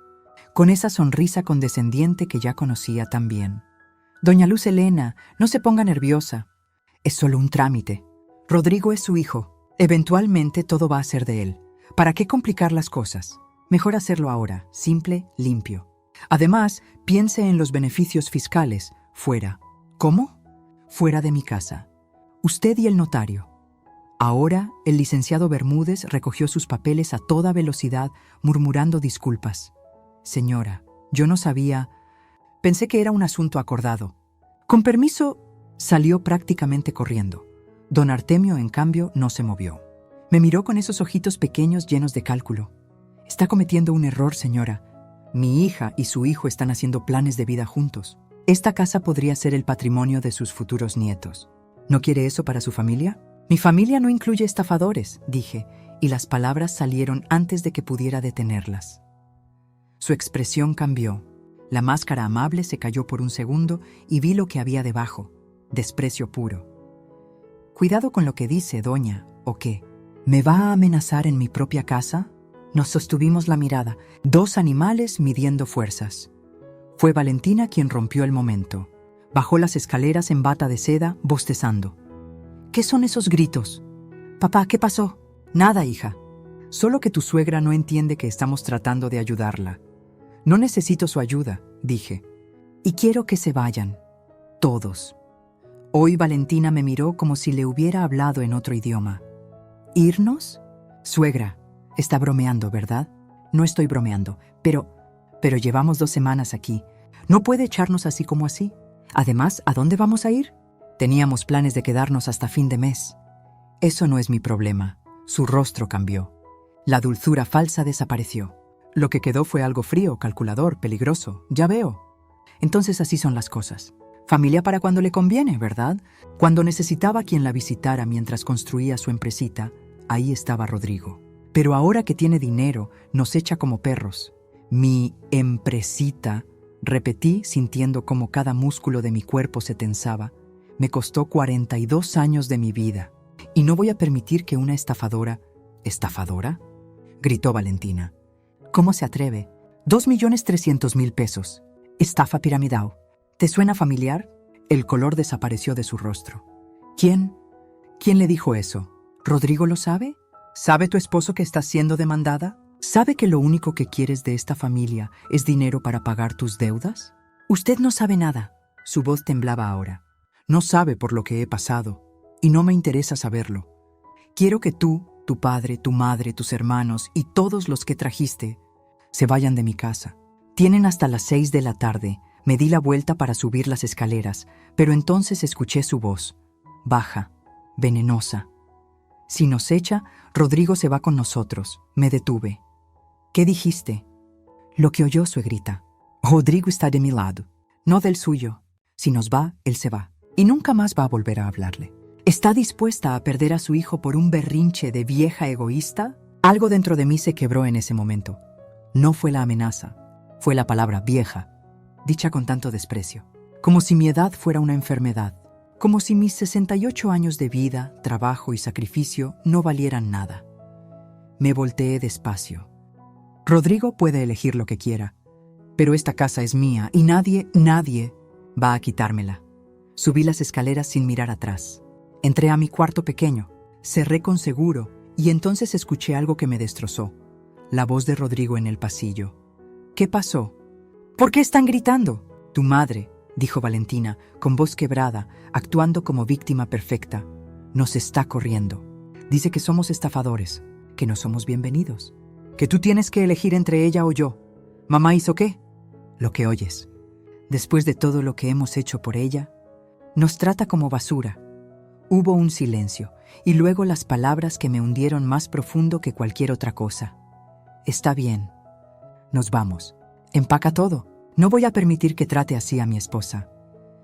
con esa sonrisa condescendiente que ya conocía tan bien. Doña Luz Helena, no se ponga nerviosa. Es solo un trámite. Rodrigo es su hijo. Eventualmente todo va a ser de él. ¿Para qué complicar las cosas? Mejor hacerlo ahora, simple, limpio. Además, piense en los beneficios fiscales. Fuera. ¿Cómo? Fuera de mi casa. Usted y el notario. Ahora, el licenciado Bermúdez recogió sus papeles a toda velocidad, murmurando disculpas. Señora, yo no sabía. Pensé que era un asunto acordado. Con permiso, salió prácticamente corriendo. Don Artemio, en cambio, no se movió. Me miró con esos ojitos pequeños llenos de cálculo. Está cometiendo un error, señora. Mi hija y su hijo están haciendo planes de vida juntos. Esta casa podría ser el patrimonio de sus futuros nietos. ¿No quiere eso para su familia? Mi familia no incluye estafadores, dije, y las palabras salieron antes de que pudiera detenerlas. Su expresión cambió. La máscara amable se cayó por un segundo y vi lo que había debajo. Desprecio puro. Cuidado con lo que dice, doña, ¿o qué? ¿Me va a amenazar en mi propia casa? Nos sostuvimos la mirada, dos animales midiendo fuerzas. Fue Valentina quien rompió el momento. Bajó las escaleras en bata de seda, bostezando. ¿Qué son esos gritos? Papá, ¿qué pasó? Nada, hija. Solo que tu suegra no entiende que estamos tratando de ayudarla. No necesito su ayuda, dije. Y quiero que se vayan. Todos. Hoy Valentina me miró como si le hubiera hablado en otro idioma. ¿Irnos? Suegra, está bromeando, ¿verdad? No estoy bromeando, pero llevamos 2 semanas aquí. ¿No puede echarnos así como así? Además, ¿a dónde vamos a ir? Teníamos planes de quedarnos hasta fin de mes. Eso no es mi problema. Su rostro cambió. La dulzura falsa desapareció. Lo que quedó fue algo frío, calculador, peligroso. Ya veo. Entonces así son las cosas. Familia para cuando le conviene, ¿verdad? Cuando necesitaba quien la visitara mientras construía su empresita, ahí estaba Rodrigo. Pero ahora que tiene dinero, nos echa como perros. Mi empresita, repetí sintiendo cómo cada músculo de mi cuerpo se tensaba. Me costó 42 años de mi vida. Y no voy a permitir que una estafadora... ¿Estafadora? Gritó Valentina. ¿Cómo se atreve? 2.300.000 pesos. Estafa piramidal. ¿Te suena familiar? El color desapareció de su rostro. ¿Quién? ¿Quién le dijo eso? ¿Rodrigo lo sabe? ¿Sabe tu esposo que estás siendo demandada? ¿Sabe que lo único que quieres de esta familia es dinero para pagar tus deudas? Usted no sabe nada. Su voz temblaba ahora. No sabe por lo que he pasado, y no me interesa saberlo. Quiero que tú, tu padre, tu madre, tus hermanos y todos los que trajiste se vayan de mi casa. Tienen hasta las 6 de la tarde. Me di la vuelta para subir las escaleras, pero entonces escuché su voz, baja, venenosa. Si nos echa, Rodrigo se va con nosotros. Me detuve. ¿Qué dijiste? Lo que oyó, suegrita. Rodrigo está de mi lado, no del suyo. Si nos va, él se va. Y nunca más va a volver a hablarle. ¿Está dispuesta a perder a su hijo por un berrinche de vieja egoísta? Algo dentro de mí se quebró en ese momento. No fue la amenaza, fue la palabra vieja, dicha con tanto desprecio. Como si mi edad fuera una enfermedad. Como si mis 68 años de vida, trabajo y sacrificio no valieran nada. Me volteé despacio. Rodrigo puede elegir lo que quiera, pero esta casa es mía y nadie va a quitármela. Subí las escaleras sin mirar atrás. Entré a mi cuarto pequeño, cerré con seguro y entonces escuché algo que me destrozó. La voz de Rodrigo en el pasillo. ¿Qué pasó? ¿Por qué están gritando? Tu madre, dijo Valentina, con voz quebrada, actuando como víctima perfecta, nos está corriendo. Dice que somos estafadores, que no somos bienvenidos, que tú tienes que elegir entre ella o yo. ¿Mamá hizo qué? Lo que oyes. Después de todo lo que hemos hecho por ella, nos trata como basura. Hubo un silencio, y luego las palabras que me hundieron más profundo que cualquier otra cosa. Está bien. Nos vamos. Empaca todo. No voy a permitir que trate así a mi esposa.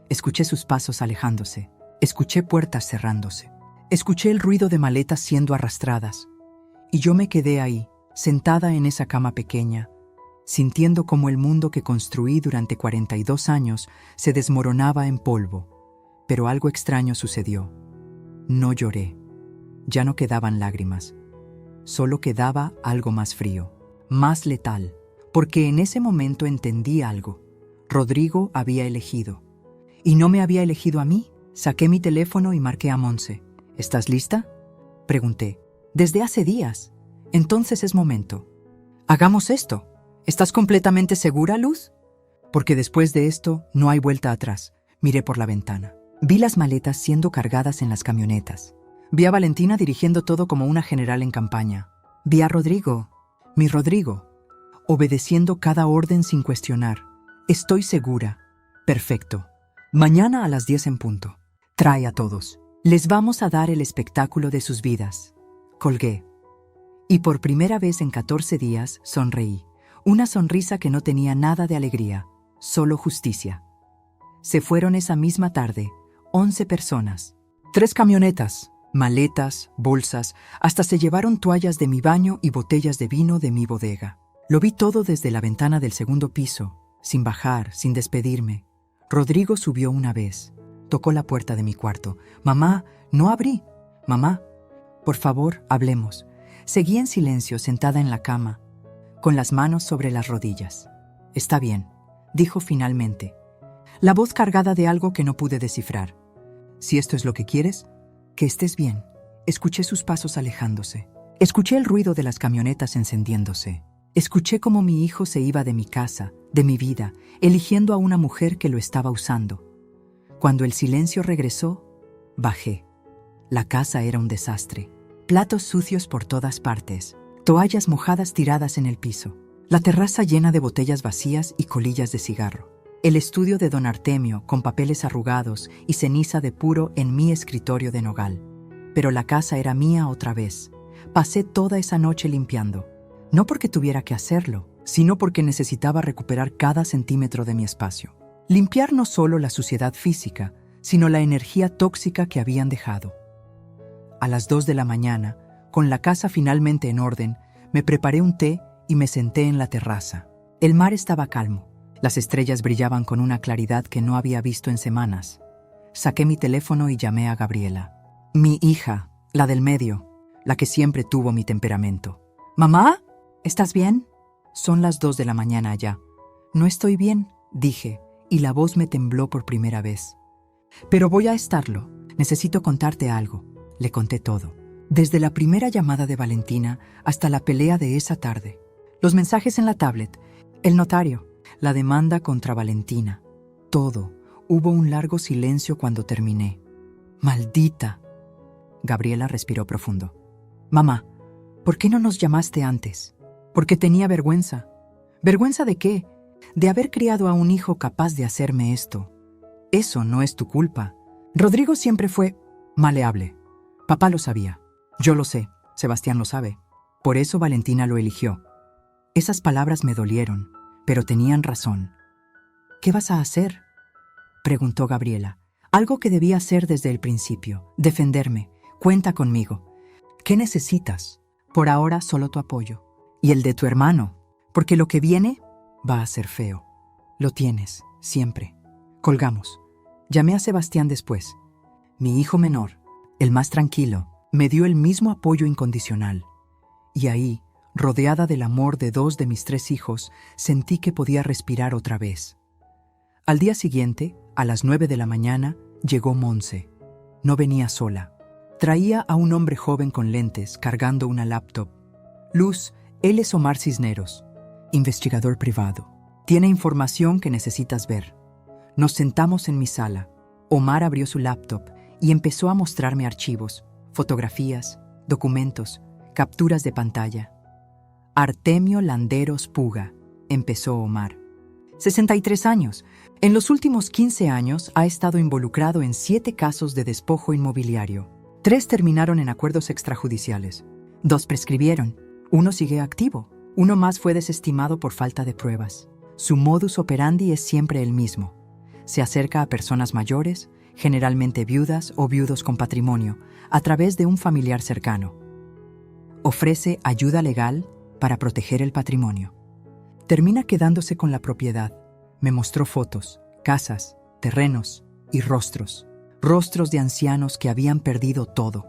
Escuché sus pasos alejándose. Escuché puertas cerrándose. Escuché el ruido de maletas siendo arrastradas. Y yo me quedé ahí, sentada en esa cama pequeña, sintiendo como el mundo que construí durante 42 años se desmoronaba en polvo. Pero algo extraño sucedió. No lloré. Ya no quedaban lágrimas. Solo quedaba algo más frío, más letal, porque en ese momento entendí algo. Rodrigo había elegido. ¿Y no me había elegido a mí? Saqué mi teléfono y marqué a Monse. ¿Estás lista?, pregunté. Desde hace días. Entonces es momento. Hagamos esto. ¿Estás completamente segura, Luz? Porque después de esto no hay vuelta atrás. Miré por la ventana. Vi las maletas siendo cargadas en las camionetas. Vi a Valentina dirigiendo todo como una general en campaña. Vi a Rodrigo, mi Rodrigo, obedeciendo cada orden sin cuestionar. Estoy segura. Perfecto. Mañana a las 10 en punto. Trae a todos. Les vamos a dar el espectáculo de sus vidas. Colgué. Y por primera vez en 14 días sonreí. Una sonrisa que no tenía nada de alegría, solo justicia. Se fueron esa misma tarde, 11 personas. 3 camionetas, maletas, bolsas, hasta se llevaron toallas de mi baño y botellas de vino de mi bodega. Lo vi todo desde la ventana del segundo piso, sin bajar, sin despedirme. Rodrigo subió una vez. Tocó la puerta de mi cuarto. «Mamá, no abrí. Mamá, por favor, hablemos». Seguí en silencio sentada en la cama, con las manos sobre las rodillas. «Está bien», dijo finalmente, la voz cargada de algo que no pude descifrar. «Si esto es lo que quieres, que estés bien». Escuché sus pasos alejándose. Escuché el ruido de las camionetas encendiéndose. Escuché cómo mi hijo se iba de mi casa, de mi vida, eligiendo a una mujer que lo estaba usando. Cuando el silencio regresó, bajé. La casa era un desastre. Platos sucios por todas partes, toallas mojadas tiradas en el piso, la terraza llena de botellas vacías y colillas de cigarro. El estudio de don Artemio con papeles arrugados y ceniza de puro en mi escritorio de nogal. Pero la casa era mía otra vez. Pasé toda esa noche limpiando. No porque tuviera que hacerlo, sino porque necesitaba recuperar cada centímetro de mi espacio. Limpiar no solo la suciedad física, sino la energía tóxica que habían dejado. A las 2 de la mañana, con la casa finalmente en orden, me preparé un té y me senté en la terraza. El mar estaba calmo. Las estrellas brillaban con una claridad que no había visto en semanas. Saqué mi teléfono y llamé a Gabriela. Mi hija, la del medio, la que siempre tuvo mi temperamento. «¿Mamá? ¿Estás bien?» Son las 2 de la mañana ya. «No estoy bien», dije, y la voz me tembló por primera vez. «Pero voy a estarlo. Necesito contarte algo». Le conté todo. Desde la primera llamada de Valentina hasta la pelea de esa tarde. Los mensajes en la tablet, el notario, la demanda contra Valentina. Todo. Hubo un largo silencio cuando terminé. «¡Maldita!». Gabriela respiró profundo. «Mamá, ¿por qué no nos llamaste antes?». «Porque tenía vergüenza». «¿Vergüenza de qué?». «De haber criado a un hijo capaz de hacerme esto». «Eso no es tu culpa. Rodrigo siempre fue maleable. Papá lo sabía. Yo lo sé. Sebastián lo sabe. Por eso Valentina lo eligió». Esas palabras me dolieron, pero tenían razón. «¿Qué vas a hacer?», preguntó Gabriela. Algo que debía hacer desde el principio. Defenderme. «Cuenta conmigo». «¿Qué necesitas?». «Por ahora solo tu apoyo. Y el de tu hermano. Porque lo que viene va a ser feo». «Lo tienes, siempre». Colgamos. Llamé a Sebastián después. Mi hijo menor, el más tranquilo, me dio el mismo apoyo incondicional. Y ahí, rodeada del amor de 2 de mis 3 hijos, sentí que podía respirar otra vez. Al día siguiente, a las 9 de la mañana, llegó Monse. No venía sola. Traía a un hombre joven con lentes, cargando una laptop. «Luz, él es Omar Cisneros, investigador privado. Tiene información que necesitas ver». Nos sentamos en mi sala. Omar abrió su laptop y empezó a mostrarme archivos, fotografías, documentos, capturas de pantalla. «Artemio Landeros Puga», empezó Omar. 63 años. En los últimos 15 años ha estado involucrado en 7 casos de despojo inmobiliario. 3 terminaron en acuerdos extrajudiciales. 2 prescribieron. 1 sigue activo. 1 más fue desestimado por falta de pruebas. Su modus operandi es siempre el mismo. Se acerca a personas mayores, generalmente viudas o viudos con patrimonio, a través de un familiar cercano. Ofrece ayuda legal para proteger el patrimonio. Termina quedándose con la propiedad. Me mostró fotos, casas, terrenos y rostros. Rostros de ancianos que habían perdido todo.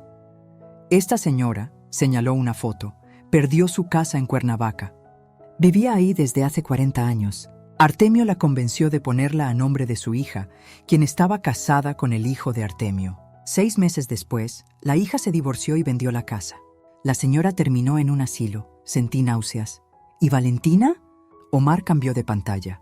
Esta señora, señaló una foto, perdió su casa en Cuernavaca. Vivía ahí desde hace 40 años. Artemio la convenció de ponerla a nombre de su hija, quien estaba casada con el hijo de Artemio. 6 meses después, la hija se divorció y vendió la casa. La señora terminó en un asilo. Sentí náuseas. ¿Y Valentina? Omar cambió de pantalla.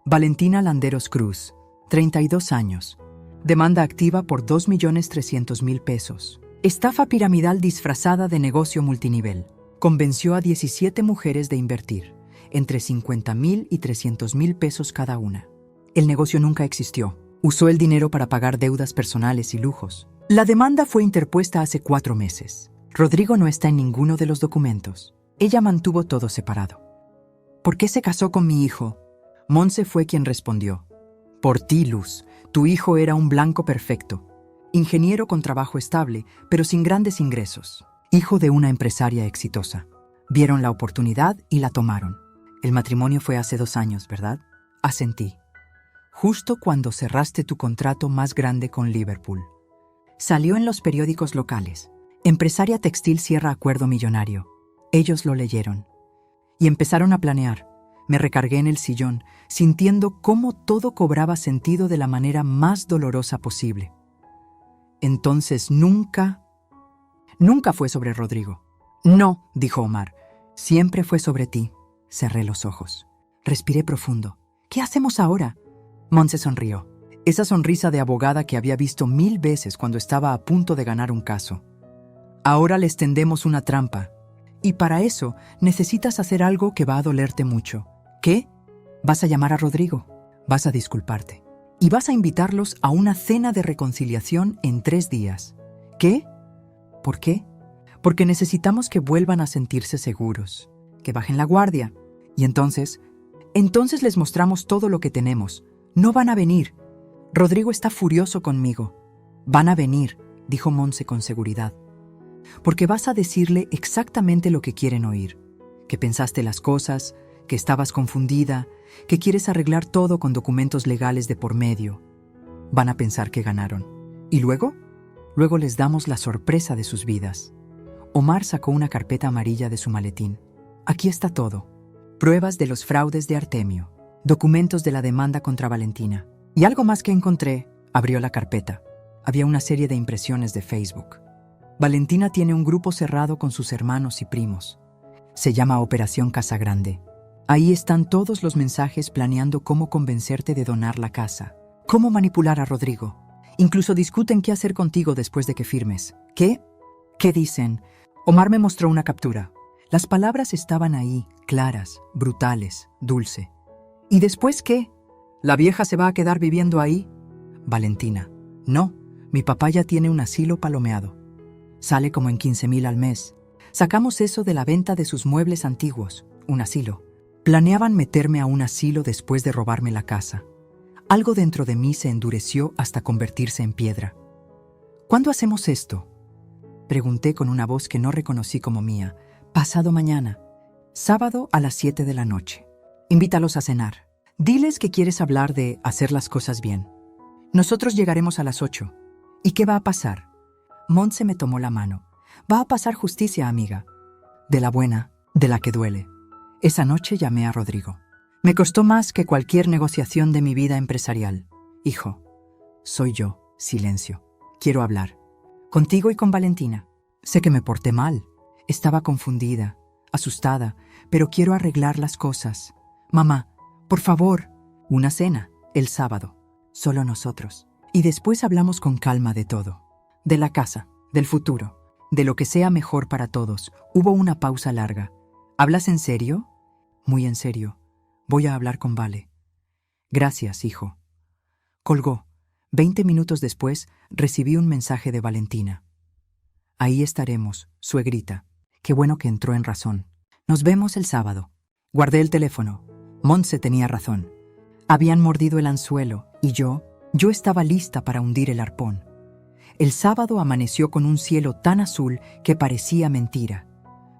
Valentina Landeros Cruz, 32 años. Demanda activa por 2.300.000 pesos. Estafa piramidal disfrazada de negocio multinivel. Convenció a 17 mujeres de invertir, entre 50.000 y 300.000 pesos cada una. El negocio nunca existió. Usó el dinero para pagar deudas personales y lujos. La demanda fue interpuesta hace 4 meses. Rodrigo no está en ninguno de los documentos. Ella mantuvo todo separado. ¿Por qué se casó con mi hijo? Monse fue quien respondió. Por ti, Luz. Tu hijo era un blanco perfecto. Ingeniero con trabajo estable, pero sin grandes ingresos. Hijo de una empresaria exitosa. Vieron la oportunidad y la tomaron. El matrimonio fue hace 2 años, ¿verdad? Asentí. Justo cuando cerraste tu contrato más grande con Liverpool. Salió en los periódicos locales. Empresaria textil cierra acuerdo millonario. Ellos lo leyeron. Y empezaron a planear. Me recargué en el sillón, sintiendo cómo todo cobraba sentido de la manera más dolorosa posible. Entonces nunca fue sobre Rodrigo. No, dijo Omar. Siempre fue sobre ti. Cerré los ojos. Respiré profundo. ¿Qué hacemos ahora? Monse sonrió. Esa sonrisa de abogada que había visto 1000 veces cuando estaba a punto de ganar un caso. Ahora les tendemos una trampa. Y para eso necesitas hacer algo que va a dolerte mucho. ¿Qué? Vas a llamar a Rodrigo. Vas a disculparte. Y vas a invitarlos a una cena de reconciliación en 3 días. ¿Qué? ¿Por qué? Porque necesitamos que vuelvan a sentirse seguros. Que bajen la guardia. Y entonces les mostramos todo lo que tenemos. No van a venir. Rodrigo está furioso conmigo. Van a venir, dijo Monse con seguridad. Porque vas a decirle exactamente lo que quieren oír. Que pensaste las cosas, que estabas confundida, que quieres arreglar todo con documentos legales de por medio. Van a pensar que ganaron. ¿Y luego? Luego les damos la sorpresa de sus vidas. Omar sacó una carpeta amarilla de su maletín. Aquí está todo. Pruebas de los fraudes de Artemio. Documentos de la demanda contra Valentina. Y algo más que encontré. Abrió la carpeta. Había una serie de impresiones de Facebook. Valentina tiene un grupo cerrado con sus hermanos y primos. Se llama Operación Casa Grande. Ahí están todos los mensajes planeando cómo convencerte de donar la casa. Cómo manipular a Rodrigo. Incluso discuten qué hacer contigo después de que firmes. ¿Qué? ¿Qué dicen? Omar me mostró una captura. Las palabras estaban ahí, claras, brutales, dulce. ¿Y después qué? ¿La vieja se va a quedar viviendo ahí? Valentina. No, mi papá ya tiene un asilo palomeado. Sale como en 15,000 al mes. Sacamos eso de la venta de sus muebles antiguos, un asilo. Planeaban meterme a un asilo después de robarme la casa. Algo dentro de mí se endureció hasta convertirse en piedra. ¿Cuándo hacemos esto? Pregunté con una voz que no reconocí como mía. Pasado mañana. Sábado a las 7 de la noche. Invítalos a cenar. Diles que quieres hablar de hacer las cosas bien. Nosotros llegaremos a las 8. ¿Y qué va a pasar? Monse me tomó la mano. Va a pasar justicia, amiga. De la buena, de la que duele. Esa noche llamé a Rodrigo. Me costó más que cualquier negociación de mi vida empresarial. Hijo, soy yo, silencio. Quiero hablar. Contigo y con Valentina. Sé que me porté mal. Estaba confundida, asustada, pero quiero arreglar las cosas. Mamá, por favor. Una cena, el sábado. Solo nosotros. Y después hablamos con calma de todo. De la casa, del futuro, de lo que sea mejor para todos. Hubo una pausa larga. ¿Hablas en serio? Muy en serio. Voy a hablar con Vale. Gracias, hijo. Colgó. 20 minutos después, recibí un mensaje de Valentina. Ahí estaremos, suegrita. Qué bueno que entró en razón. Nos vemos el sábado. Guardé el teléfono. Monse tenía razón. Habían mordido el anzuelo y yo estaba lista para hundir el arpón. El sábado amaneció con un cielo tan azul que parecía mentira.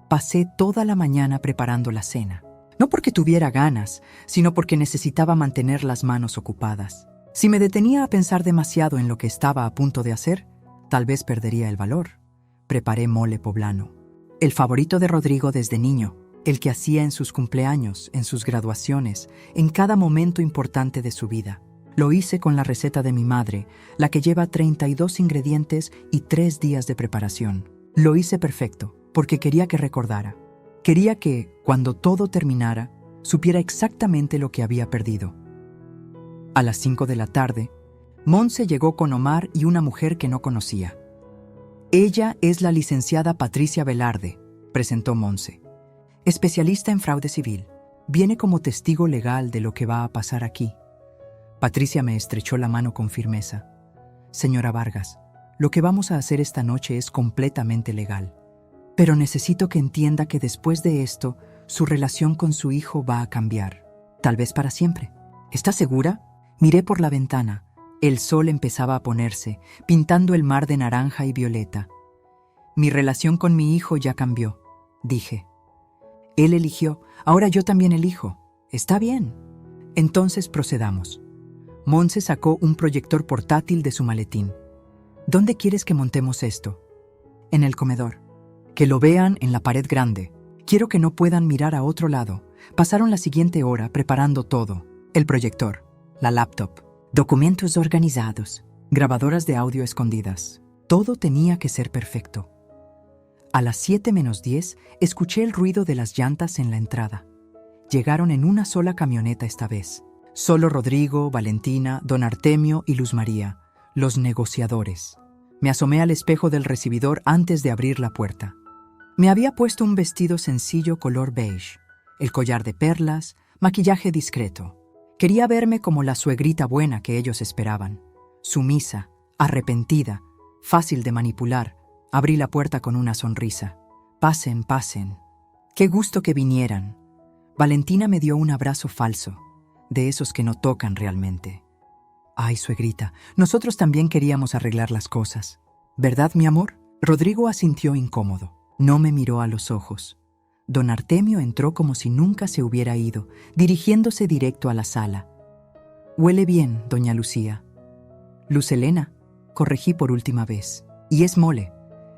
Pasé toda la mañana preparando la cena. No porque tuviera ganas, sino porque necesitaba mantener las manos ocupadas. Si me detenía a pensar demasiado en lo que estaba a punto de hacer, tal vez perdería el valor. Preparé mole poblano, el favorito de Rodrigo desde niño. el que hacía en sus cumpleaños, en sus graduaciones, en cada momento importante de su vida. Lo hice con la receta de mi madre, la que lleva 32 ingredientes y 3 días de preparación. Lo hice perfecto, porque quería que recordara. Quería que, cuando todo terminara, supiera exactamente lo que había perdido. A las 5 de la tarde, Monse llegó con Omar y una mujer que no conocía. Ella es la licenciada Patricia Velarde, presentó Monse. Especialista en fraude civil. Viene como testigo legal de lo que va a pasar aquí. Patricia me estrechó la mano con firmeza. Señora Vargas, lo que vamos a hacer esta noche es completamente legal. Pero necesito que entienda que después de esto, su relación con su hijo va a cambiar. Tal vez para siempre. ¿Está segura? Miré por la ventana. El sol empezaba a ponerse, pintando el mar de naranja y violeta. Mi relación con mi hijo ya cambió, dije. Él eligió, ahora yo también elijo. Está bien. Entonces procedamos. Monse sacó un proyector portátil de su maletín. ¿Dónde quieres que montemos esto? En el comedor. Que lo vean en la pared grande. Quiero que no puedan mirar a otro lado. Pasaron la siguiente hora preparando todo. El proyector, la laptop, documentos organizados, grabadoras de audio escondidas. Todo tenía que ser perfecto. A las 7:10 escuché el ruido de las llantas en la entrada. Llegaron en una sola camioneta esta vez. Solo Rodrigo, Valentina, don Artemio y Luz María, los negociadores. Me asomé al espejo del recibidor antes de abrir la puerta. Me había puesto un vestido sencillo color beige, el collar de perlas, maquillaje discreto. Quería verme como la suegrita buena que ellos esperaban. Sumisa, arrepentida, fácil de manipular. Abrí la puerta con una sonrisa. Pasen, pasen. Qué gusto que vinieran. Valentina me dio un abrazo falso, de esos que no tocan realmente. Ay, suegrita, nosotros también queríamos arreglar las cosas. ¿Verdad, mi amor? Rodrigo asintió incómodo. No me miró a los ojos. Don Artemio entró como si nunca se hubiera ido, dirigiéndose directo a la sala. Huele bien, doña Lucía. Luz Helena, corregí por última vez. Y es mole.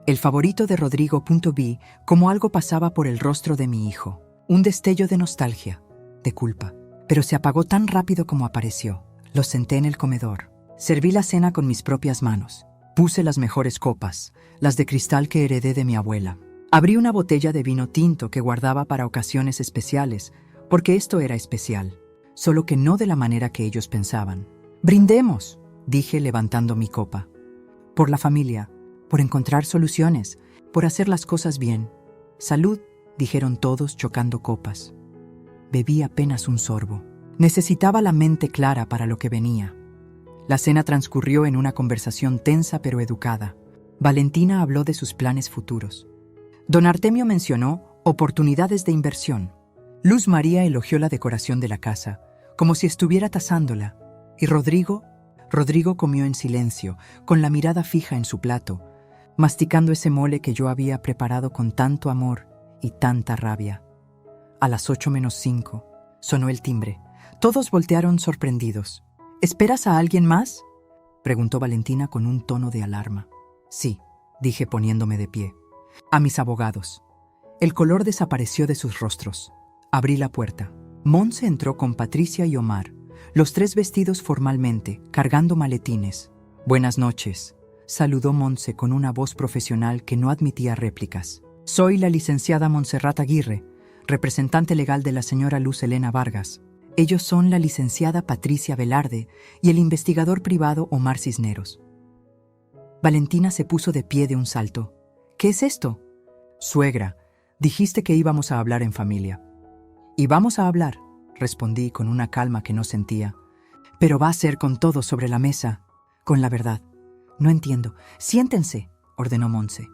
El favorito de Rodrigo. Vi como algo pasaba por el rostro de mi hijo. Un destello de nostalgia, de culpa. Pero se apagó tan rápido como apareció. Los senté en el comedor. Serví la cena con mis propias manos. Puse las mejores copas, las de cristal que heredé de mi abuela. Abrí una botella de vino tinto que guardaba para ocasiones especiales, porque esto era especial, solo que no de la manera que ellos pensaban. «Brindemos», dije levantando mi copa. «Por la familia, por encontrar soluciones, por hacer las cosas bien. Salud», dijeron todos chocando copas. Bebí apenas un sorbo. Necesitaba la mente clara para lo que venía. La cena transcurrió en una conversación tensa pero educada. Valentina habló de sus planes futuros. Don Artemio mencionó oportunidades de inversión. Luz María elogió la decoración de la casa, como si estuviera tasándola. Y Rodrigo comió en silencio, con la mirada fija en su plato, masticando ese mole que yo había preparado con tanto amor y tanta rabia. A las 8:05 sonó el timbre. Todos voltearon sorprendidos. «¿Esperas a alguien más?», preguntó Valentina con un tono de alarma. «Sí», dije poniéndome de pie. «A mis abogados». El color desapareció de sus rostros. Abrí la puerta. Monse entró con Patricia y Omar, los tres vestidos formalmente, cargando maletines. «Buenas noches», saludó Monse con una voz profesional que no admitía réplicas. «Soy la licenciada Montserrat Aguirre, representante legal de la señora Luz Helena Vargas. Ellos son la licenciada Patricia Velarde y el investigador privado Omar Cisneros». Valentina se puso de pie de un salto. «¿Qué es esto?» «Suegra, dijiste que íbamos a hablar en familia». «Y vamos a hablar», respondí con una calma que no sentía. «Pero va a ser con todo sobre la mesa, con la verdad». «No entiendo. Siéntense», ordenó Monse.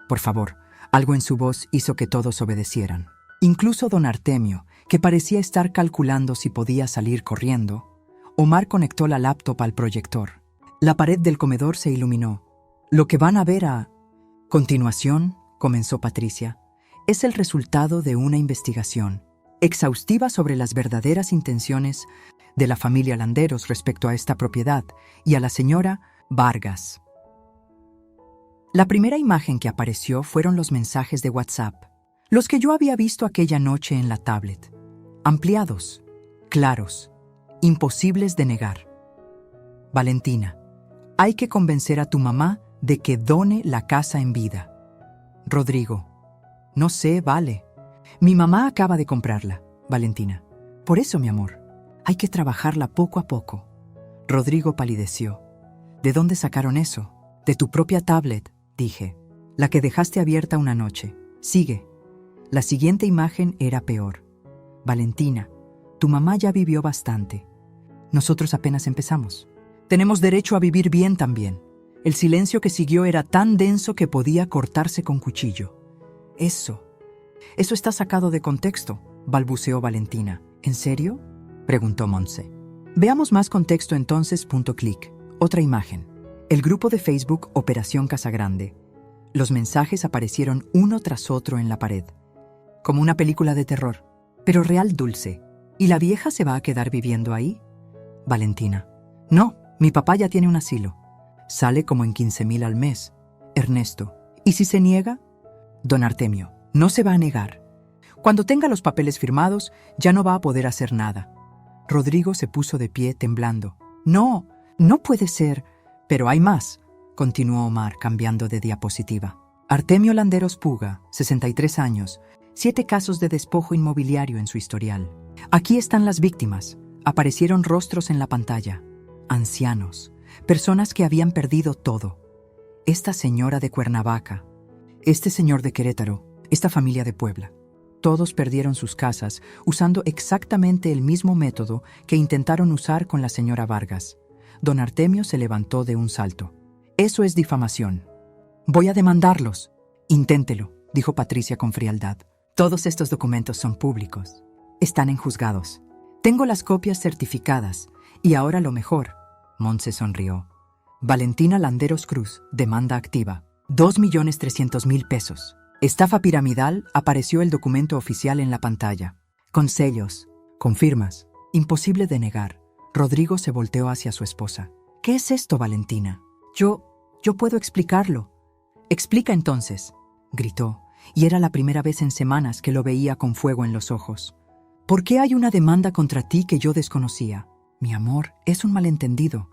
«Por favor». Algo en su voz hizo que todos obedecieran. Incluso don Artemio, que parecía estar calculando si podía salir corriendo. Omar conectó la laptop al proyector. La pared del comedor se iluminó. «Lo que van a ver a continuación», comenzó Patricia, «es el resultado de una investigación exhaustiva sobre las verdaderas intenciones de la familia Landeros respecto a esta propiedad y a la señora Vargas». La primera imagen que apareció fueron los mensajes de WhatsApp. Los que yo había visto aquella noche en la tablet. Ampliados, claros, imposibles de negar. Valentina, hay que convencer a tu mamá de que done la casa en vida. Rodrigo, no sé, vale. Mi mamá acaba de comprarla, Valentina. Por eso, mi amor, hay que trabajarla poco a poco. Rodrigo palideció. ¿De dónde sacaron eso? De tu propia tablet, dije. La que dejaste abierta una noche. Sigue. La siguiente imagen era peor. Valentina, tu mamá ya vivió bastante. Nosotros apenas empezamos. Tenemos derecho a vivir bien también. El silencio que siguió era tan denso que podía cortarse con cuchillo. Eso está sacado de contexto, balbuceó Valentina. ¿En serio?, preguntó Montse. Veamos más contexto entonces. Clic. Otra imagen. El grupo de Facebook Operación Casagrande. Los mensajes aparecieron uno tras otro en la pared. Como una película de terror, pero real. Dulce. ¿Y la vieja se va a quedar viviendo ahí? Valentina. No, mi papá ya tiene un asilo. Sale como en 15,000 al mes. Ernesto. ¿Y si se niega? Don Artemio. No se va a negar. Cuando tenga los papeles firmados, ya no va a poder hacer nada. Rodrigo se puso de pie temblando. No, no puede ser. Pero hay más, continuó Omar cambiando de diapositiva. Artemio Landeros Puga, 63 años, 7 casos de despojo inmobiliario en su historial. Aquí están las víctimas. Aparecieron rostros en la pantalla. Ancianos, personas que habían perdido todo. Esta señora de Cuernavaca, este señor de Querétaro, esta familia de Puebla. Todos perdieron sus casas usando exactamente el mismo método que intentaron usar con la señora Vargas. Don Artemio se levantó de un salto. Eso es difamación. Voy a demandarlos. Inténtelo, dijo Patricia con frialdad. Todos estos documentos son públicos. Están en juzgados. Tengo las copias certificadas. Y ahora lo mejor. Montse sonrió. Valentina Landeros Cruz, demanda activa. 2,300,000 pesos. Estafa piramidal. Apareció el documento oficial en la pantalla. Con sellos, con firmas. Imposible de negar. Rodrigo se volteó hacia su esposa. ¿Qué es esto, Valentina? Yo puedo explicarlo. Explica entonces, gritó, y era la primera vez en semanas que lo veía con fuego en los ojos. ¿Por qué hay una demanda contra ti que yo desconocía? Mi amor, es un malentendido.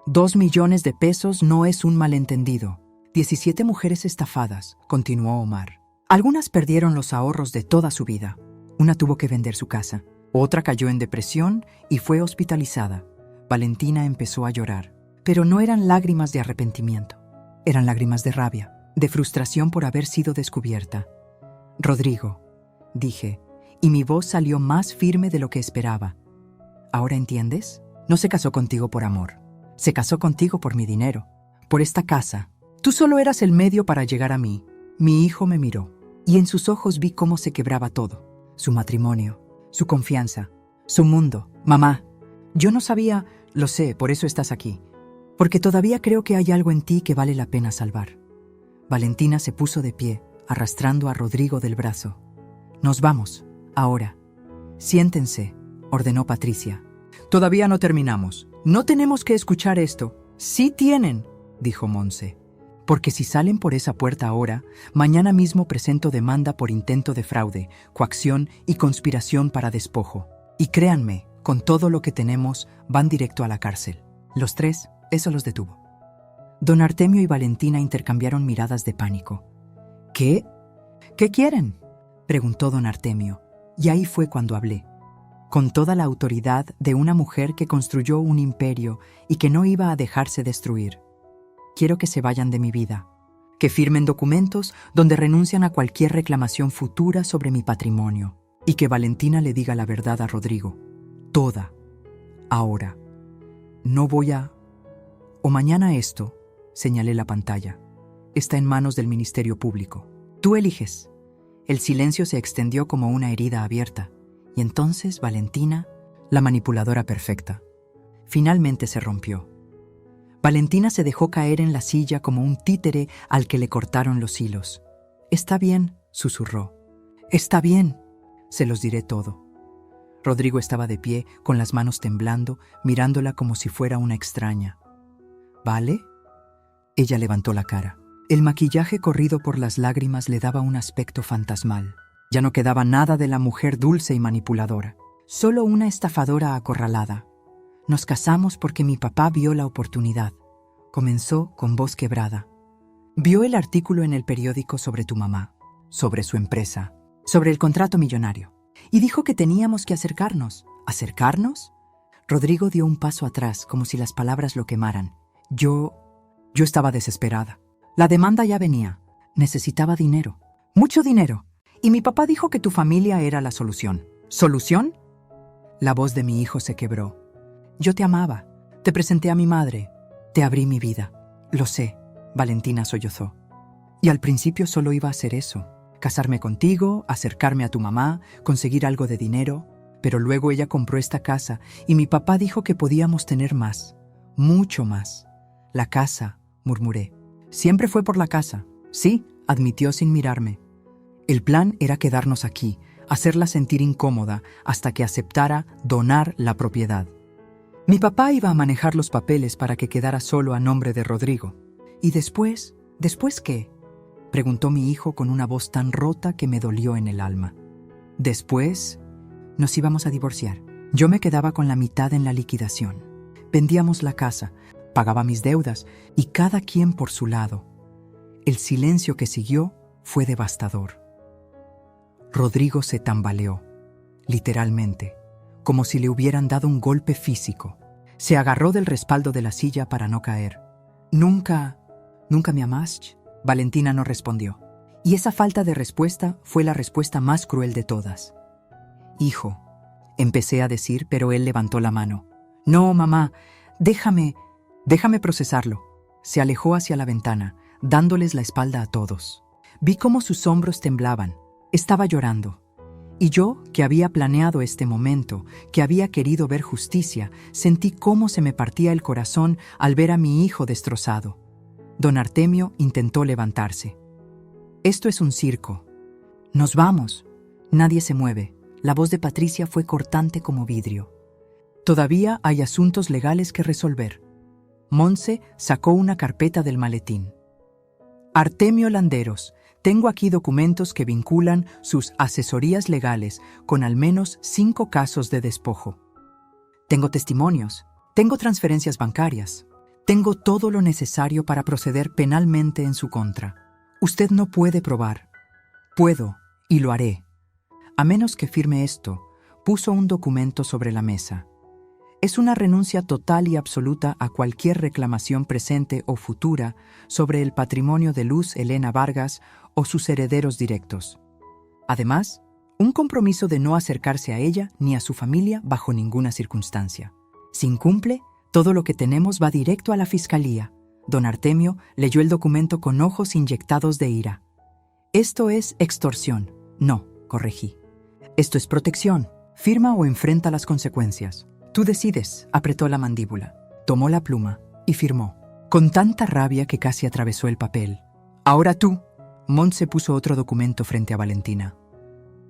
2 millones de pesos no es un malentendido. 17 mujeres estafadas, continuó Omar. Algunas perdieron los ahorros de toda su vida. Una tuvo que vender su casa. Otra cayó en depresión y fue hospitalizada. Valentina empezó a llorar. Pero no eran lágrimas de arrepentimiento. Eran lágrimas de rabia, de frustración por haber sido descubierta. Rodrigo, dije, y mi voz salió más firme de lo que esperaba. ¿Ahora entiendes? No se casó contigo por amor. Se casó contigo por mi dinero, por esta casa. Tú solo eras el medio para llegar a mí. Mi hijo me miró, y en sus ojos vi cómo se quebraba todo. Su matrimonio, su confianza, su mundo. Mamá, yo no sabía, lo sé, por eso estás aquí. Porque todavía creo que hay algo en ti que vale la pena salvar. Valentina se puso de pie, arrastrando a Rodrigo del brazo. Nos vamos, ahora. Siéntense, ordenó Patricia. Todavía no terminamos. No tenemos que escuchar esto. Sí tienen, dijo Montse. Porque si salen por esa puerta ahora, mañana mismo presento demanda por intento de fraude, coacción y conspiración para despojo. Y créanme, con todo lo que tenemos, van directo a la cárcel. Los 3, eso los detuvo. Don Artemio y Valentina intercambiaron miradas de pánico. ¿Qué? ¿Qué quieren?, preguntó don Artemio, y ahí fue cuando hablé. Con toda la autoridad de una mujer que construyó un imperio y que no iba a dejarse destruir. Quiero que se vayan de mi vida, que firmen documentos donde renuncian a cualquier reclamación futura sobre mi patrimonio y que Valentina le diga la verdad a Rodrigo. Toda. Ahora. No voy a... O mañana esto, señalé la pantalla, está en manos del Ministerio Público. Tú eliges. El silencio se extendió como una herida abierta y entonces Valentina, la manipuladora perfecta, finalmente se rompió. Valentina se dejó caer en la silla como un títere al que le cortaron los hilos. «Está bien», susurró. «Está bien, se los diré todo». Rodrigo estaba de pie, con las manos temblando, mirándola como si fuera una extraña. ¿Vale? Ella levantó la cara. El maquillaje corrido por las lágrimas le daba un aspecto fantasmal. Ya no quedaba nada de la mujer dulce y manipuladora, solo una estafadora acorralada. Nos casamos porque mi papá vio la oportunidad. Comenzó con voz quebrada. Vio el artículo en el periódico sobre tu mamá, sobre su empresa, sobre el contrato millonario, y dijo que teníamos que acercarnos. ¿Acercarnos? Rodrigo dio un paso atrás, como si las palabras lo quemaran. Yo estaba desesperada. La demanda ya venía. Necesitaba dinero. Mucho dinero. Y mi papá dijo que tu familia era la solución. ¿Solución? La voz de mi hijo se quebró. Yo te amaba. Te presenté a mi madre. Te abrí mi vida. Lo sé, Valentina sollozó. Y al principio solo iba a hacer eso. Casarme contigo, acercarme a tu mamá, conseguir algo de dinero. Pero luego ella compró esta casa y mi papá dijo que podíamos tener más. Mucho más. La casa, murmuré. Siempre fue por la casa. Sí, admitió sin mirarme. El plan era quedarnos aquí, hacerla sentir incómoda hasta que aceptara donar la propiedad. Mi papá iba a manejar los papeles para que quedara solo a nombre de Rodrigo. ¿Y después? ¿Después qué?, preguntó mi hijo con una voz tan rota que me dolió en el alma. Después, nos íbamos a divorciar. Yo me quedaba con la mitad en la liquidación. Vendíamos la casa, pagaba mis deudas y cada quien por su lado. El silencio que siguió fue devastador. Rodrigo se tambaleó, literalmente, como si le hubieran dado un golpe físico. Se agarró del respaldo de la silla para no caer. ¿Nunca me amaste? Valentina no respondió. Y esa falta de respuesta fue la respuesta más cruel de todas. Hijo, empecé a decir, pero él levantó la mano. No, mamá, déjame procesarlo. Se alejó hacia la ventana, dándoles la espalda a todos. Vi cómo sus hombros temblaban. Estaba llorando. Y yo, que había planeado este momento, que había querido ver justicia, sentí cómo se me partía el corazón al ver a mi hijo destrozado. Don Artemio intentó levantarse. Esto es un circo. Nos vamos. Nadie se mueve. La voz de Patricia fue cortante como vidrio. Todavía hay asuntos legales que resolver. Montse sacó una carpeta del maletín. Artemio Landeros, tengo aquí documentos que vinculan sus asesorías legales con al menos 5 casos de despojo. Tengo testimonios, tengo transferencias bancarias, tengo todo lo necesario para proceder penalmente en su contra. Usted no puede probar. Puedo, y lo haré. A menos que firme esto, puso un documento sobre la mesa. Es una renuncia total y absoluta a cualquier reclamación presente o futura sobre el patrimonio de Luz Helena Vargas o sus herederos directos. Además, un compromiso de no acercarse a ella ni a su familia bajo ninguna circunstancia. Si incumple, todo lo que tenemos va directo a la fiscalía. Don Artemio leyó el documento con ojos inyectados de ira. Esto es extorsión. No, corregí. Esto es protección. Firma o enfrenta las consecuencias. Tú decides, apretó la mandíbula, tomó la pluma y firmó, con tanta rabia que casi atravesó el papel. Ahora tú. Montse puso otro documento frente a Valentina.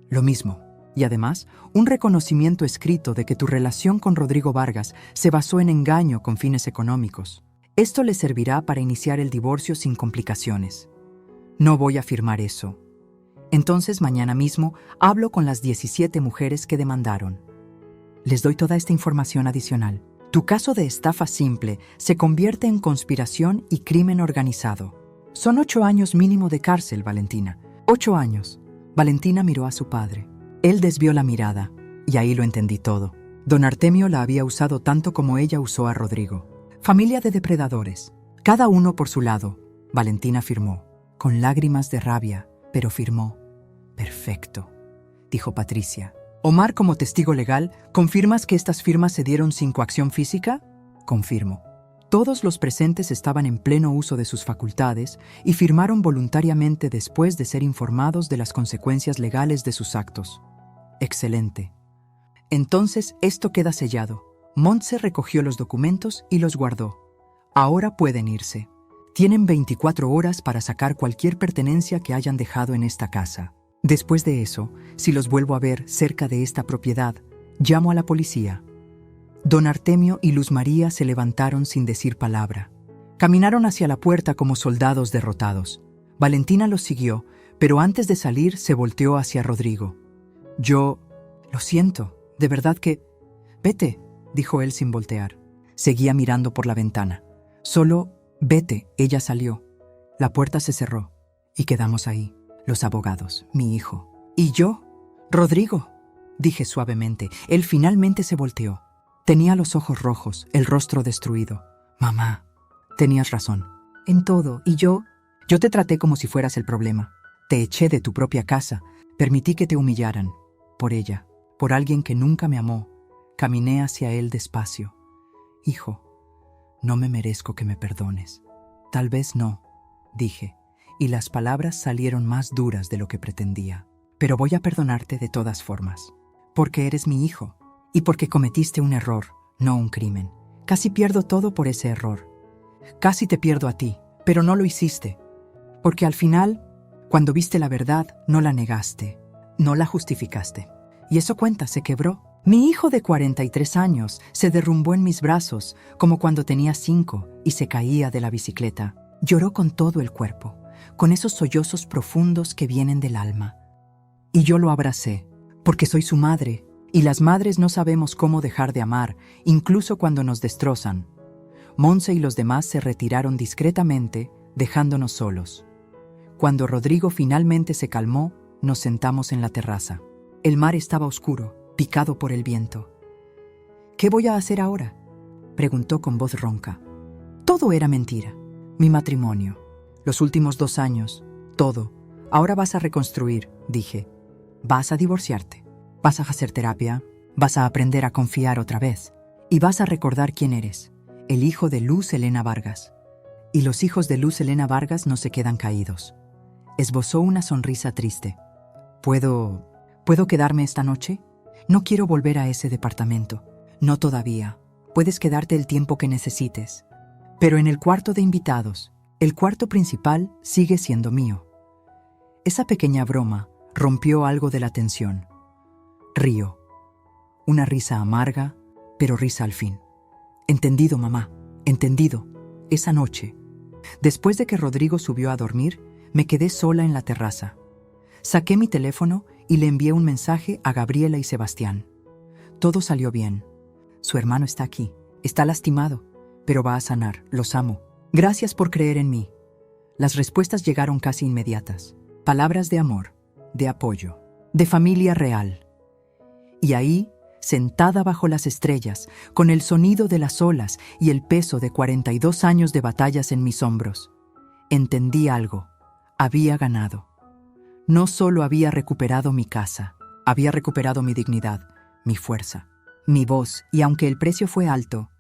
Lo mismo, y además, un reconocimiento escrito de que tu relación con Rodrigo Vargas se basó en engaño con fines económicos. Esto le servirá para iniciar el divorcio sin complicaciones. No voy a firmar eso. Entonces mañana mismo hablo con las 17 mujeres que demandaron. Les doy toda esta información adicional. Tu caso de estafa simple se convierte en conspiración y crimen organizado. Son 8 años mínimo de cárcel, Valentina. 8 años. Valentina miró a su padre. Él desvió la mirada, y ahí lo entendí todo. Don Artemio la había usado tanto como ella usó a Rodrigo. Familia de depredadores. Cada uno por su lado. Valentina firmó, con lágrimas de rabia, pero firmó. Perfecto, dijo Patricia. Omar, como testigo legal, ¿confirmas que estas firmas se dieron sin coacción física? Confirmo. Todos los presentes estaban en pleno uso de sus facultades y firmaron voluntariamente después de ser informados de las consecuencias legales de sus actos. Excelente. Entonces esto queda sellado. Montse recogió los documentos y los guardó. Ahora pueden irse. Tienen 24 horas para sacar cualquier pertenencia que hayan dejado en esta casa. Después de eso, si los vuelvo a ver cerca de esta propiedad, llamo a la policía. Don Artemio y Luz María se levantaron sin decir palabra. Caminaron hacia la puerta como soldados derrotados. Valentina los siguió, Pero antes de salir se volteó hacia Rodrigo. Yo, lo siento, de verdad que... Vete, dijo él sin voltear. Seguía mirando por la ventana. Solo, vete, ella salió. La puerta se cerró y quedamos ahí, los abogados, mi hijo. ¿Y yo? Rodrigo, dije suavemente. Él finalmente se volteó. Tenía los ojos rojos, el rostro destruido. Mamá, tenías razón. En todo, y yo te traté como si fueras el problema. Te eché de tu propia casa, permití que te humillaran. Por ella, por alguien que nunca me amó, caminé hacia él despacio. Hijo, no me merezco que me perdones. Tal vez no, dije, y las palabras salieron más duras de lo que pretendía. Pero voy a perdonarte de todas formas, porque eres mi hijo, y porque cometiste un error, no un crimen. Casi pierdo todo por ese error. Casi te pierdo a ti, pero no lo hiciste. Porque al final, cuando viste la verdad, no la negaste, no la justificaste. Y eso cuenta, se quebró. Mi hijo de 43 años se derrumbó en mis brazos, como cuando tenía 5, y se caía de la bicicleta. Lloró con todo el cuerpo, con esos sollozos profundos que vienen del alma. Y yo lo abracé, porque soy su madre, y las madres no sabemos cómo dejar de amar, incluso cuando nos destrozan. Monse y los demás se retiraron discretamente, dejándonos solos. Cuando Rodrigo finalmente se calmó, nos sentamos en la terraza. El mar estaba oscuro, picado por el viento. ¿Qué voy a hacer ahora?, preguntó con voz ronca. Todo era mentira. Mi matrimonio, los últimos 2 años, todo. Ahora vas a reconstruir, dije. Vas a divorciarte. Vas a hacer terapia. Vas a aprender a confiar otra vez. Y vas a recordar quién eres, el hijo de Luz Helena Vargas. Y los hijos de Luz Helena Vargas no se quedan caídos. Esbozó una sonrisa triste. ¿Puedo quedarme esta noche? No quiero volver a ese departamento. No todavía. Puedes quedarte el tiempo que necesites. Pero en el cuarto de invitados, el cuarto principal sigue siendo mío. Esa pequeña broma rompió algo de la tensión. Río. Una risa amarga, pero risa al fin. Entendido, mamá. Entendido. Esa noche, después de que Rodrigo subió a dormir, me quedé sola en la terraza. Saqué mi teléfono y le envié un mensaje a Gabriela y Sebastián. Todo salió bien. Su hermano está aquí. Está lastimado, pero va a sanar. Los amo. Gracias por creer en mí. Las respuestas llegaron casi inmediatas. Palabras de amor, de apoyo, de familia real. Y ahí, sentada bajo las estrellas, con el sonido de las olas y el peso de 42 años de batallas en mis hombros, entendí algo. Había ganado. No solo había recuperado mi casa, había recuperado mi dignidad, mi fuerza, mi voz, y aunque el precio fue alto,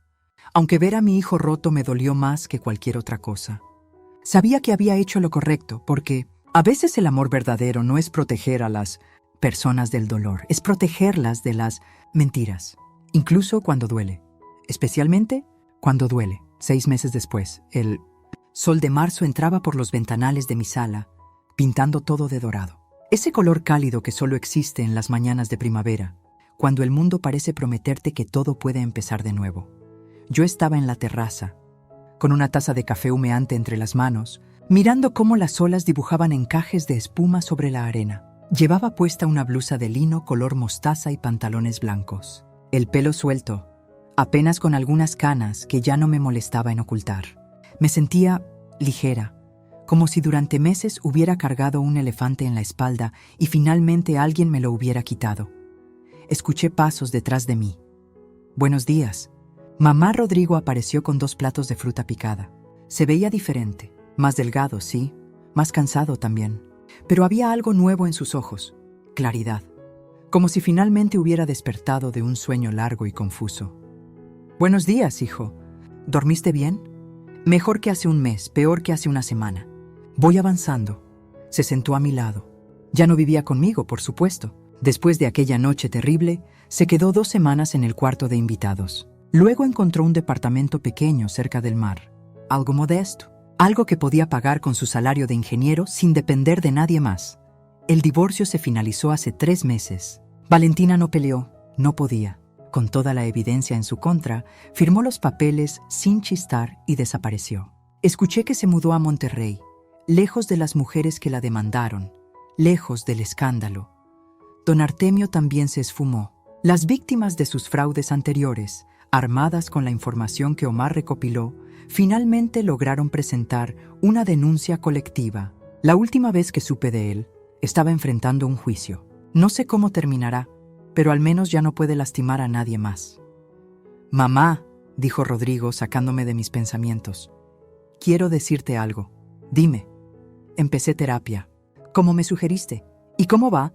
aunque ver a mi hijo roto me dolió más que cualquier otra cosa, sabía que había hecho lo correcto, porque a veces el amor verdadero no es proteger a las personas del dolor, es protegerlas de las mentiras, incluso cuando duele, especialmente cuando duele. 6 meses después, el sol de marzo entraba por los ventanales de mi sala, pintando todo de dorado. Ese color cálido que solo existe en las mañanas de primavera, cuando el mundo parece prometerte que todo puede empezar de nuevo. Yo estaba en la terraza, con una taza de café humeante entre las manos, mirando cómo las olas dibujaban encajes de espuma sobre la arena. Llevaba puesta una blusa de lino color mostaza y pantalones blancos. El pelo suelto, apenas con algunas canas que ya no me molestaba en ocultar. Me sentía ligera, como si durante meses hubiera cargado un elefante en la espalda y finalmente alguien me lo hubiera quitado. Escuché pasos detrás de mí. «Buenos días». Mamá Rodrigo apareció con 2 platos de fruta picada. Se veía diferente, más delgado, sí, más cansado también. Pero había algo nuevo en sus ojos, claridad, como si finalmente hubiera despertado de un sueño largo y confuso. «Buenos días, hijo. ¿Dormiste bien?» «Mejor que hace un mes, peor que hace una semana. Voy avanzando». Se sentó a mi lado. Ya no vivía conmigo, por supuesto. Después de aquella noche terrible, se quedó 2 semanas en el cuarto de invitados. Luego encontró un departamento pequeño cerca del mar. Algo modesto. Algo que podía pagar con su salario de ingeniero sin depender de nadie más. El divorcio se finalizó hace 3 meses. Valentina no peleó, no podía. Con toda la evidencia en su contra, firmó los papeles sin chistar y desapareció. Escuché que se mudó a Monterrey, lejos de las mujeres que la demandaron, lejos del escándalo. Don Artemio también se esfumó. Las víctimas de sus fraudes anteriores, armadas con la información que Omar recopiló, finalmente lograron presentar una denuncia colectiva. La última vez que supe de él, estaba enfrentando un juicio. No sé cómo terminará, pero al menos ya no puede lastimar a nadie más. «Mamá», dijo Rodrigo sacándome de mis pensamientos, «quiero decirte algo. Dime». Empecé terapia. «¿Cómo me sugeriste? ¿Y cómo va?»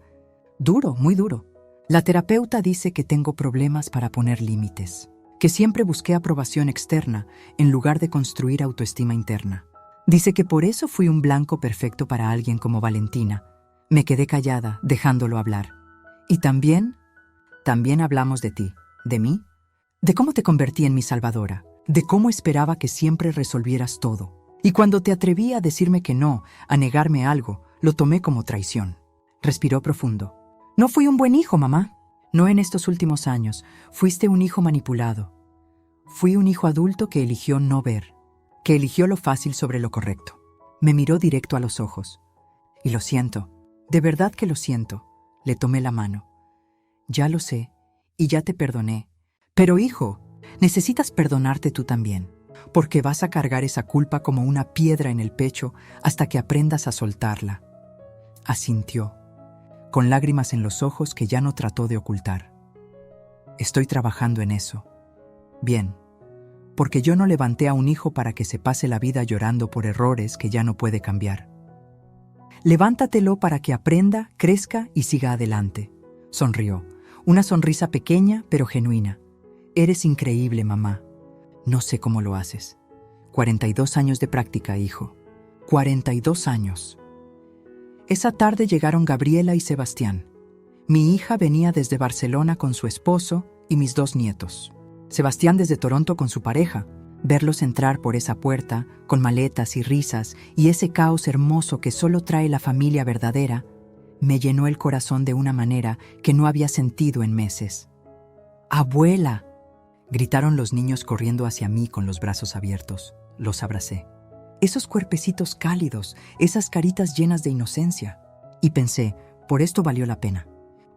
«Duro, muy duro. La terapeuta dice que tengo problemas para poner límites, que siempre busqué aprobación externa en lugar de construir autoestima interna. Dice que por eso fui un blanco perfecto para alguien como Valentina». Me quedé callada, dejándolo hablar. «Y también hablamos de ti, de mí, de cómo te convertí en mi salvadora, de cómo esperaba que siempre resolvieras todo. Y cuando te atreví a decirme que no, a negarme algo, lo tomé como traición». Respiró profundo. «No fui un buen hijo, mamá. No en estos últimos años. Fuiste un hijo manipulado. Fui un hijo adulto que eligió no ver, que eligió lo fácil sobre lo correcto». Me miró directo a los ojos. «Y lo siento, de verdad que lo siento». Le tomé la mano. «Ya lo sé, y ya te perdoné. Pero, hijo, necesitas perdonarte tú también, porque vas a cargar esa culpa como una piedra en el pecho hasta que aprendas a soltarla». Asintió, con lágrimas en los ojos que ya no trató de ocultar. «Estoy trabajando en eso. Bien, porque yo no levanté a un hijo para que se pase la vida llorando por errores que ya no puede cambiar. Levántatelo para que aprenda, crezca y siga adelante». Sonrió, una sonrisa pequeña pero genuina. «Eres increíble, mamá. No sé cómo lo haces. 42 años de práctica, hijo. 42 años». Esa tarde llegaron Gabriela y Sebastián. Mi hija venía desde Barcelona con su esposo y mis 2 nietos. Sebastián desde Toronto con su pareja. Verlos entrar por esa puerta, con maletas y risas, y ese caos hermoso que solo trae la familia verdadera, me llenó el corazón de una manera que no había sentido en meses. «¡Abuela!», gritaron los niños corriendo hacia mí con los brazos abiertos. Los abracé. Esos cuerpecitos cálidos, esas caritas llenas de inocencia. Y pensé, por esto valió la pena.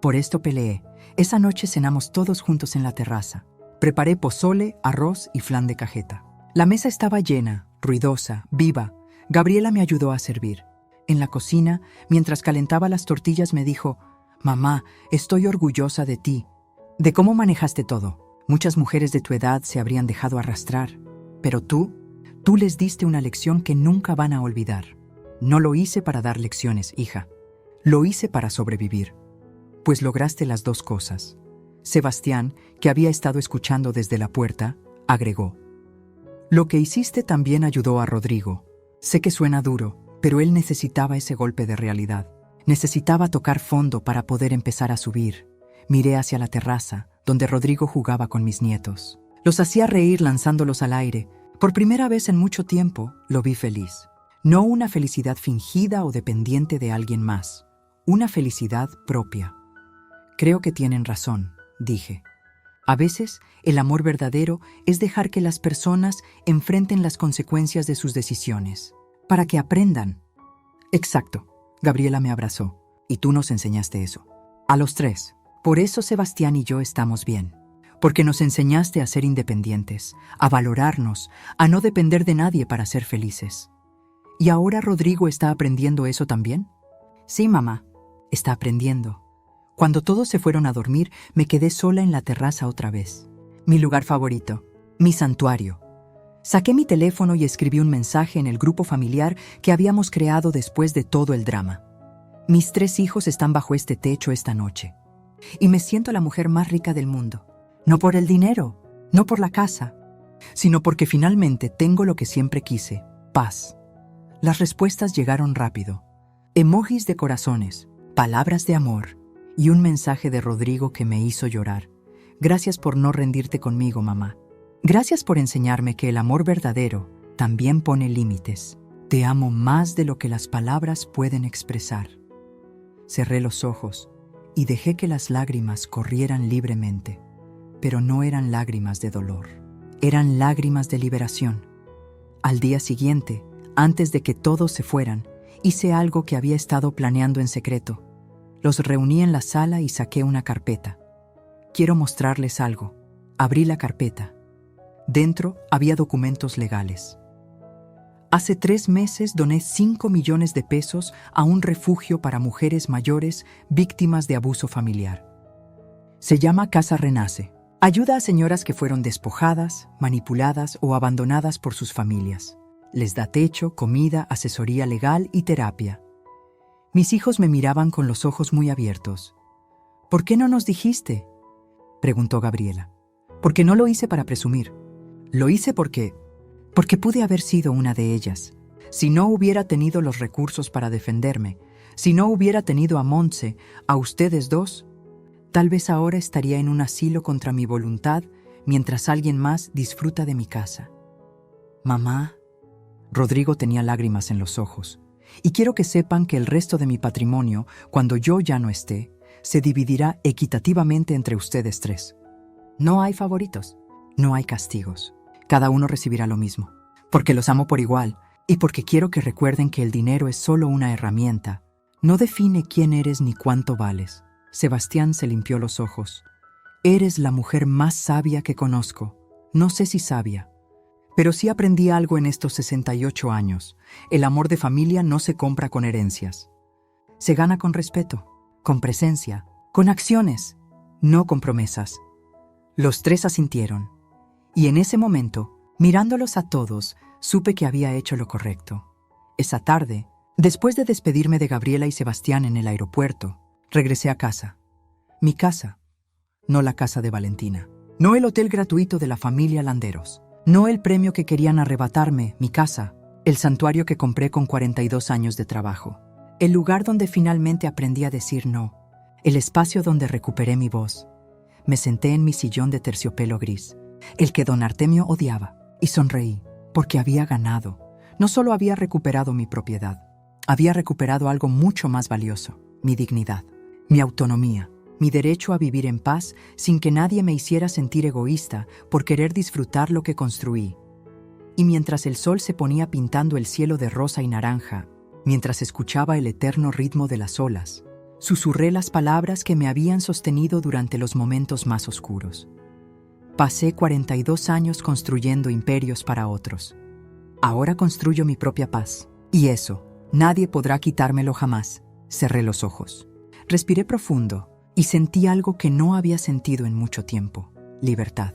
Por esto peleé. Esa noche cenamos todos juntos en la terraza. Preparé pozole, arroz y flan de cajeta. La mesa estaba llena, ruidosa, viva. Gabriela me ayudó a servir. En la cocina, mientras calentaba las tortillas, me dijo: «Mamá, estoy orgullosa de ti, de cómo manejaste todo. Muchas mujeres de tu edad se habrían dejado arrastrar, pero tú les diste una lección que nunca van a olvidar. No lo hice para dar lecciones, hija. Lo hice para sobrevivir». Pues lograste las 2 cosas. Sebastián, que había estado escuchando desde la puerta, agregó: «Lo que hiciste también ayudó a Rodrigo. Sé que suena duro, pero él necesitaba ese golpe de realidad. Necesitaba tocar fondo para poder empezar a subir». Miré hacia la terraza, donde Rodrigo jugaba con mis nietos. Los hacía reír lanzándolos al aire. Por primera vez en mucho tiempo, lo vi feliz. No una felicidad fingida o dependiente de alguien más. Una felicidad propia. «Creo que tienen razón», dije. «A veces, el amor verdadero es dejar que las personas enfrenten las consecuencias de sus decisiones, para que aprendan». «Exacto», Gabriela me abrazó. «Y tú nos enseñaste eso. A los 3. Por eso Sebastián y yo estamos bien. Porque nos enseñaste a ser independientes, a valorarnos, a no depender de nadie para ser felices». «¿Y ahora Rodrigo está aprendiendo eso también?» «Sí, mamá, está aprendiendo». Cuando todos se fueron a dormir, me quedé sola en la terraza otra vez. Mi lugar favorito, mi santuario. Saqué mi teléfono y escribí un mensaje en el grupo familiar que habíamos creado después de todo el drama. «Mis 3 hijos están bajo este techo esta noche. Y me siento la mujer más rica del mundo. No por el dinero, no por la casa, sino porque finalmente tengo lo que siempre quise: paz». Las respuestas llegaron rápido. Emojis de corazones, palabras de amor y un mensaje de Rodrigo que me hizo llorar. «Gracias por no rendirte conmigo, mamá. Gracias por enseñarme que el amor verdadero también pone límites. Te amo más de lo que las palabras pueden expresar». Cerré los ojos y dejé que las lágrimas corrieran libremente. Pero no eran lágrimas de dolor. Eran lágrimas de liberación. Al día siguiente, antes de que todos se fueran, Hice algo que había estado planeando en secreto. Los reuní en la sala y saqué una carpeta. Quiero mostrarles algo. Abrí la carpeta. Dentro había documentos legales. Hace 3 meses doné 5 millones de pesos a un refugio para mujeres mayores víctimas de abuso familiar. Se llama Casa Renace. Ayuda a señoras que fueron despojadas, manipuladas o abandonadas por sus familias. Les da techo, comida, asesoría legal y terapia. Mis hijos me miraban con los ojos muy abiertos. ¿Por qué no nos dijiste?, preguntó Gabriela. Porque no lo hice para presumir. Lo hice porque pude haber sido una de ellas. Si no hubiera tenido los recursos para defenderme, si no hubiera tenido a Montse, a ustedes dos, tal vez ahora estaría en un asilo contra mi voluntad mientras alguien más disfruta de mi casa. Mamá, Rodrigo tenía lágrimas en los ojos. Y quiero que sepan que el resto de mi patrimonio, cuando yo ya no esté, se dividirá equitativamente entre ustedes 3. No hay favoritos, no hay castigos. Cada uno recibirá lo mismo. Porque los amo por igual y porque quiero que recuerden que el dinero es solo una herramienta. No define quién eres ni cuánto vales. Sebastián se limpió los ojos. Eres la mujer más sabia que conozco. No sé si sabia, pero sí aprendí algo en estos 68 años. El amor de familia no se compra con herencias. Se gana con respeto, con presencia, con acciones, no con promesas. Los 3 asintieron. Y en ese momento, mirándolos a todos, supe que había hecho lo correcto. Esa tarde, después de despedirme de Gabriela y Sebastián en el aeropuerto, regresé a casa. Mi casa, no la casa de Valentina. No el hotel gratuito de la familia Landeros. No el premio que querían arrebatarme, mi casa. El santuario que compré con 42 años de trabajo. El lugar donde finalmente aprendí a decir no. El espacio donde recuperé mi voz. Me senté en mi sillón de terciopelo gris, el que don Artemio odiaba, y sonreí, porque había ganado. No solo había recuperado mi propiedad, había recuperado algo mucho más valioso, mi dignidad, mi autonomía, mi derecho a vivir en paz sin que nadie me hiciera sentir egoísta por querer disfrutar lo que construí. Y mientras el sol se ponía pintando el cielo de rosa y naranja, mientras escuchaba el eterno ritmo de las olas, susurré las palabras que me habían sostenido durante los momentos más oscuros. Pasé 42 años construyendo imperios para otros. Ahora construyo mi propia paz. Y eso, nadie podrá quitármelo jamás. Cerré los ojos. Respiré profundo y sentí algo que no había sentido en mucho tiempo: libertad.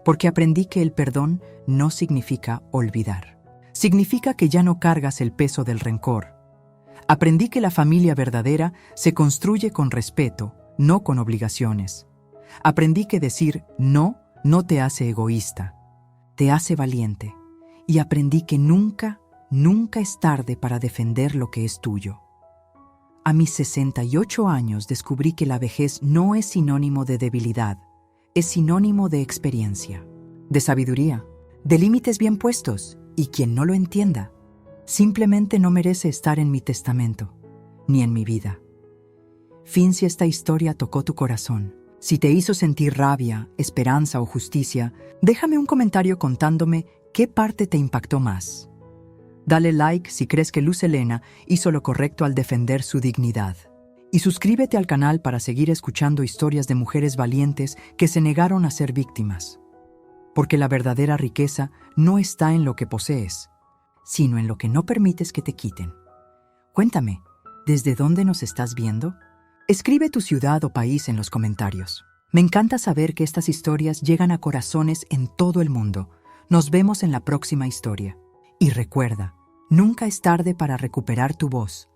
Porque aprendí que el perdón no significa olvidar. Significa que ya no cargas el peso del rencor. Aprendí que la familia verdadera se construye con respeto, no con obligaciones. Aprendí que decir no te hace egoísta, te hace valiente. Y aprendí que nunca es tarde para defender lo que es tuyo. A mis 68 años descubrí que la vejez no es sinónimo de debilidad, es sinónimo de experiencia, de sabiduría, de límites bien puestos, y quien no lo entienda, simplemente no merece estar en mi testamento, ni en mi vida. Fin si esta historia tocó tu corazón. Si te hizo sentir rabia, esperanza o justicia, déjame un comentario contándome qué parte te impactó más. Dale like si crees que Luz Helena hizo lo correcto al defender su dignidad. Y suscríbete al canal para seguir escuchando historias de mujeres valientes que se negaron a ser víctimas. Porque la verdadera riqueza no está en lo que posees, sino en lo que no permites que te quiten. Cuéntame, ¿desde dónde nos estás viendo? Escribe tu ciudad o país en los comentarios. Me encanta saber que estas historias llegan a corazones en todo el mundo. Nos vemos en la próxima historia. Y recuerda, nunca es tarde para recuperar tu voz,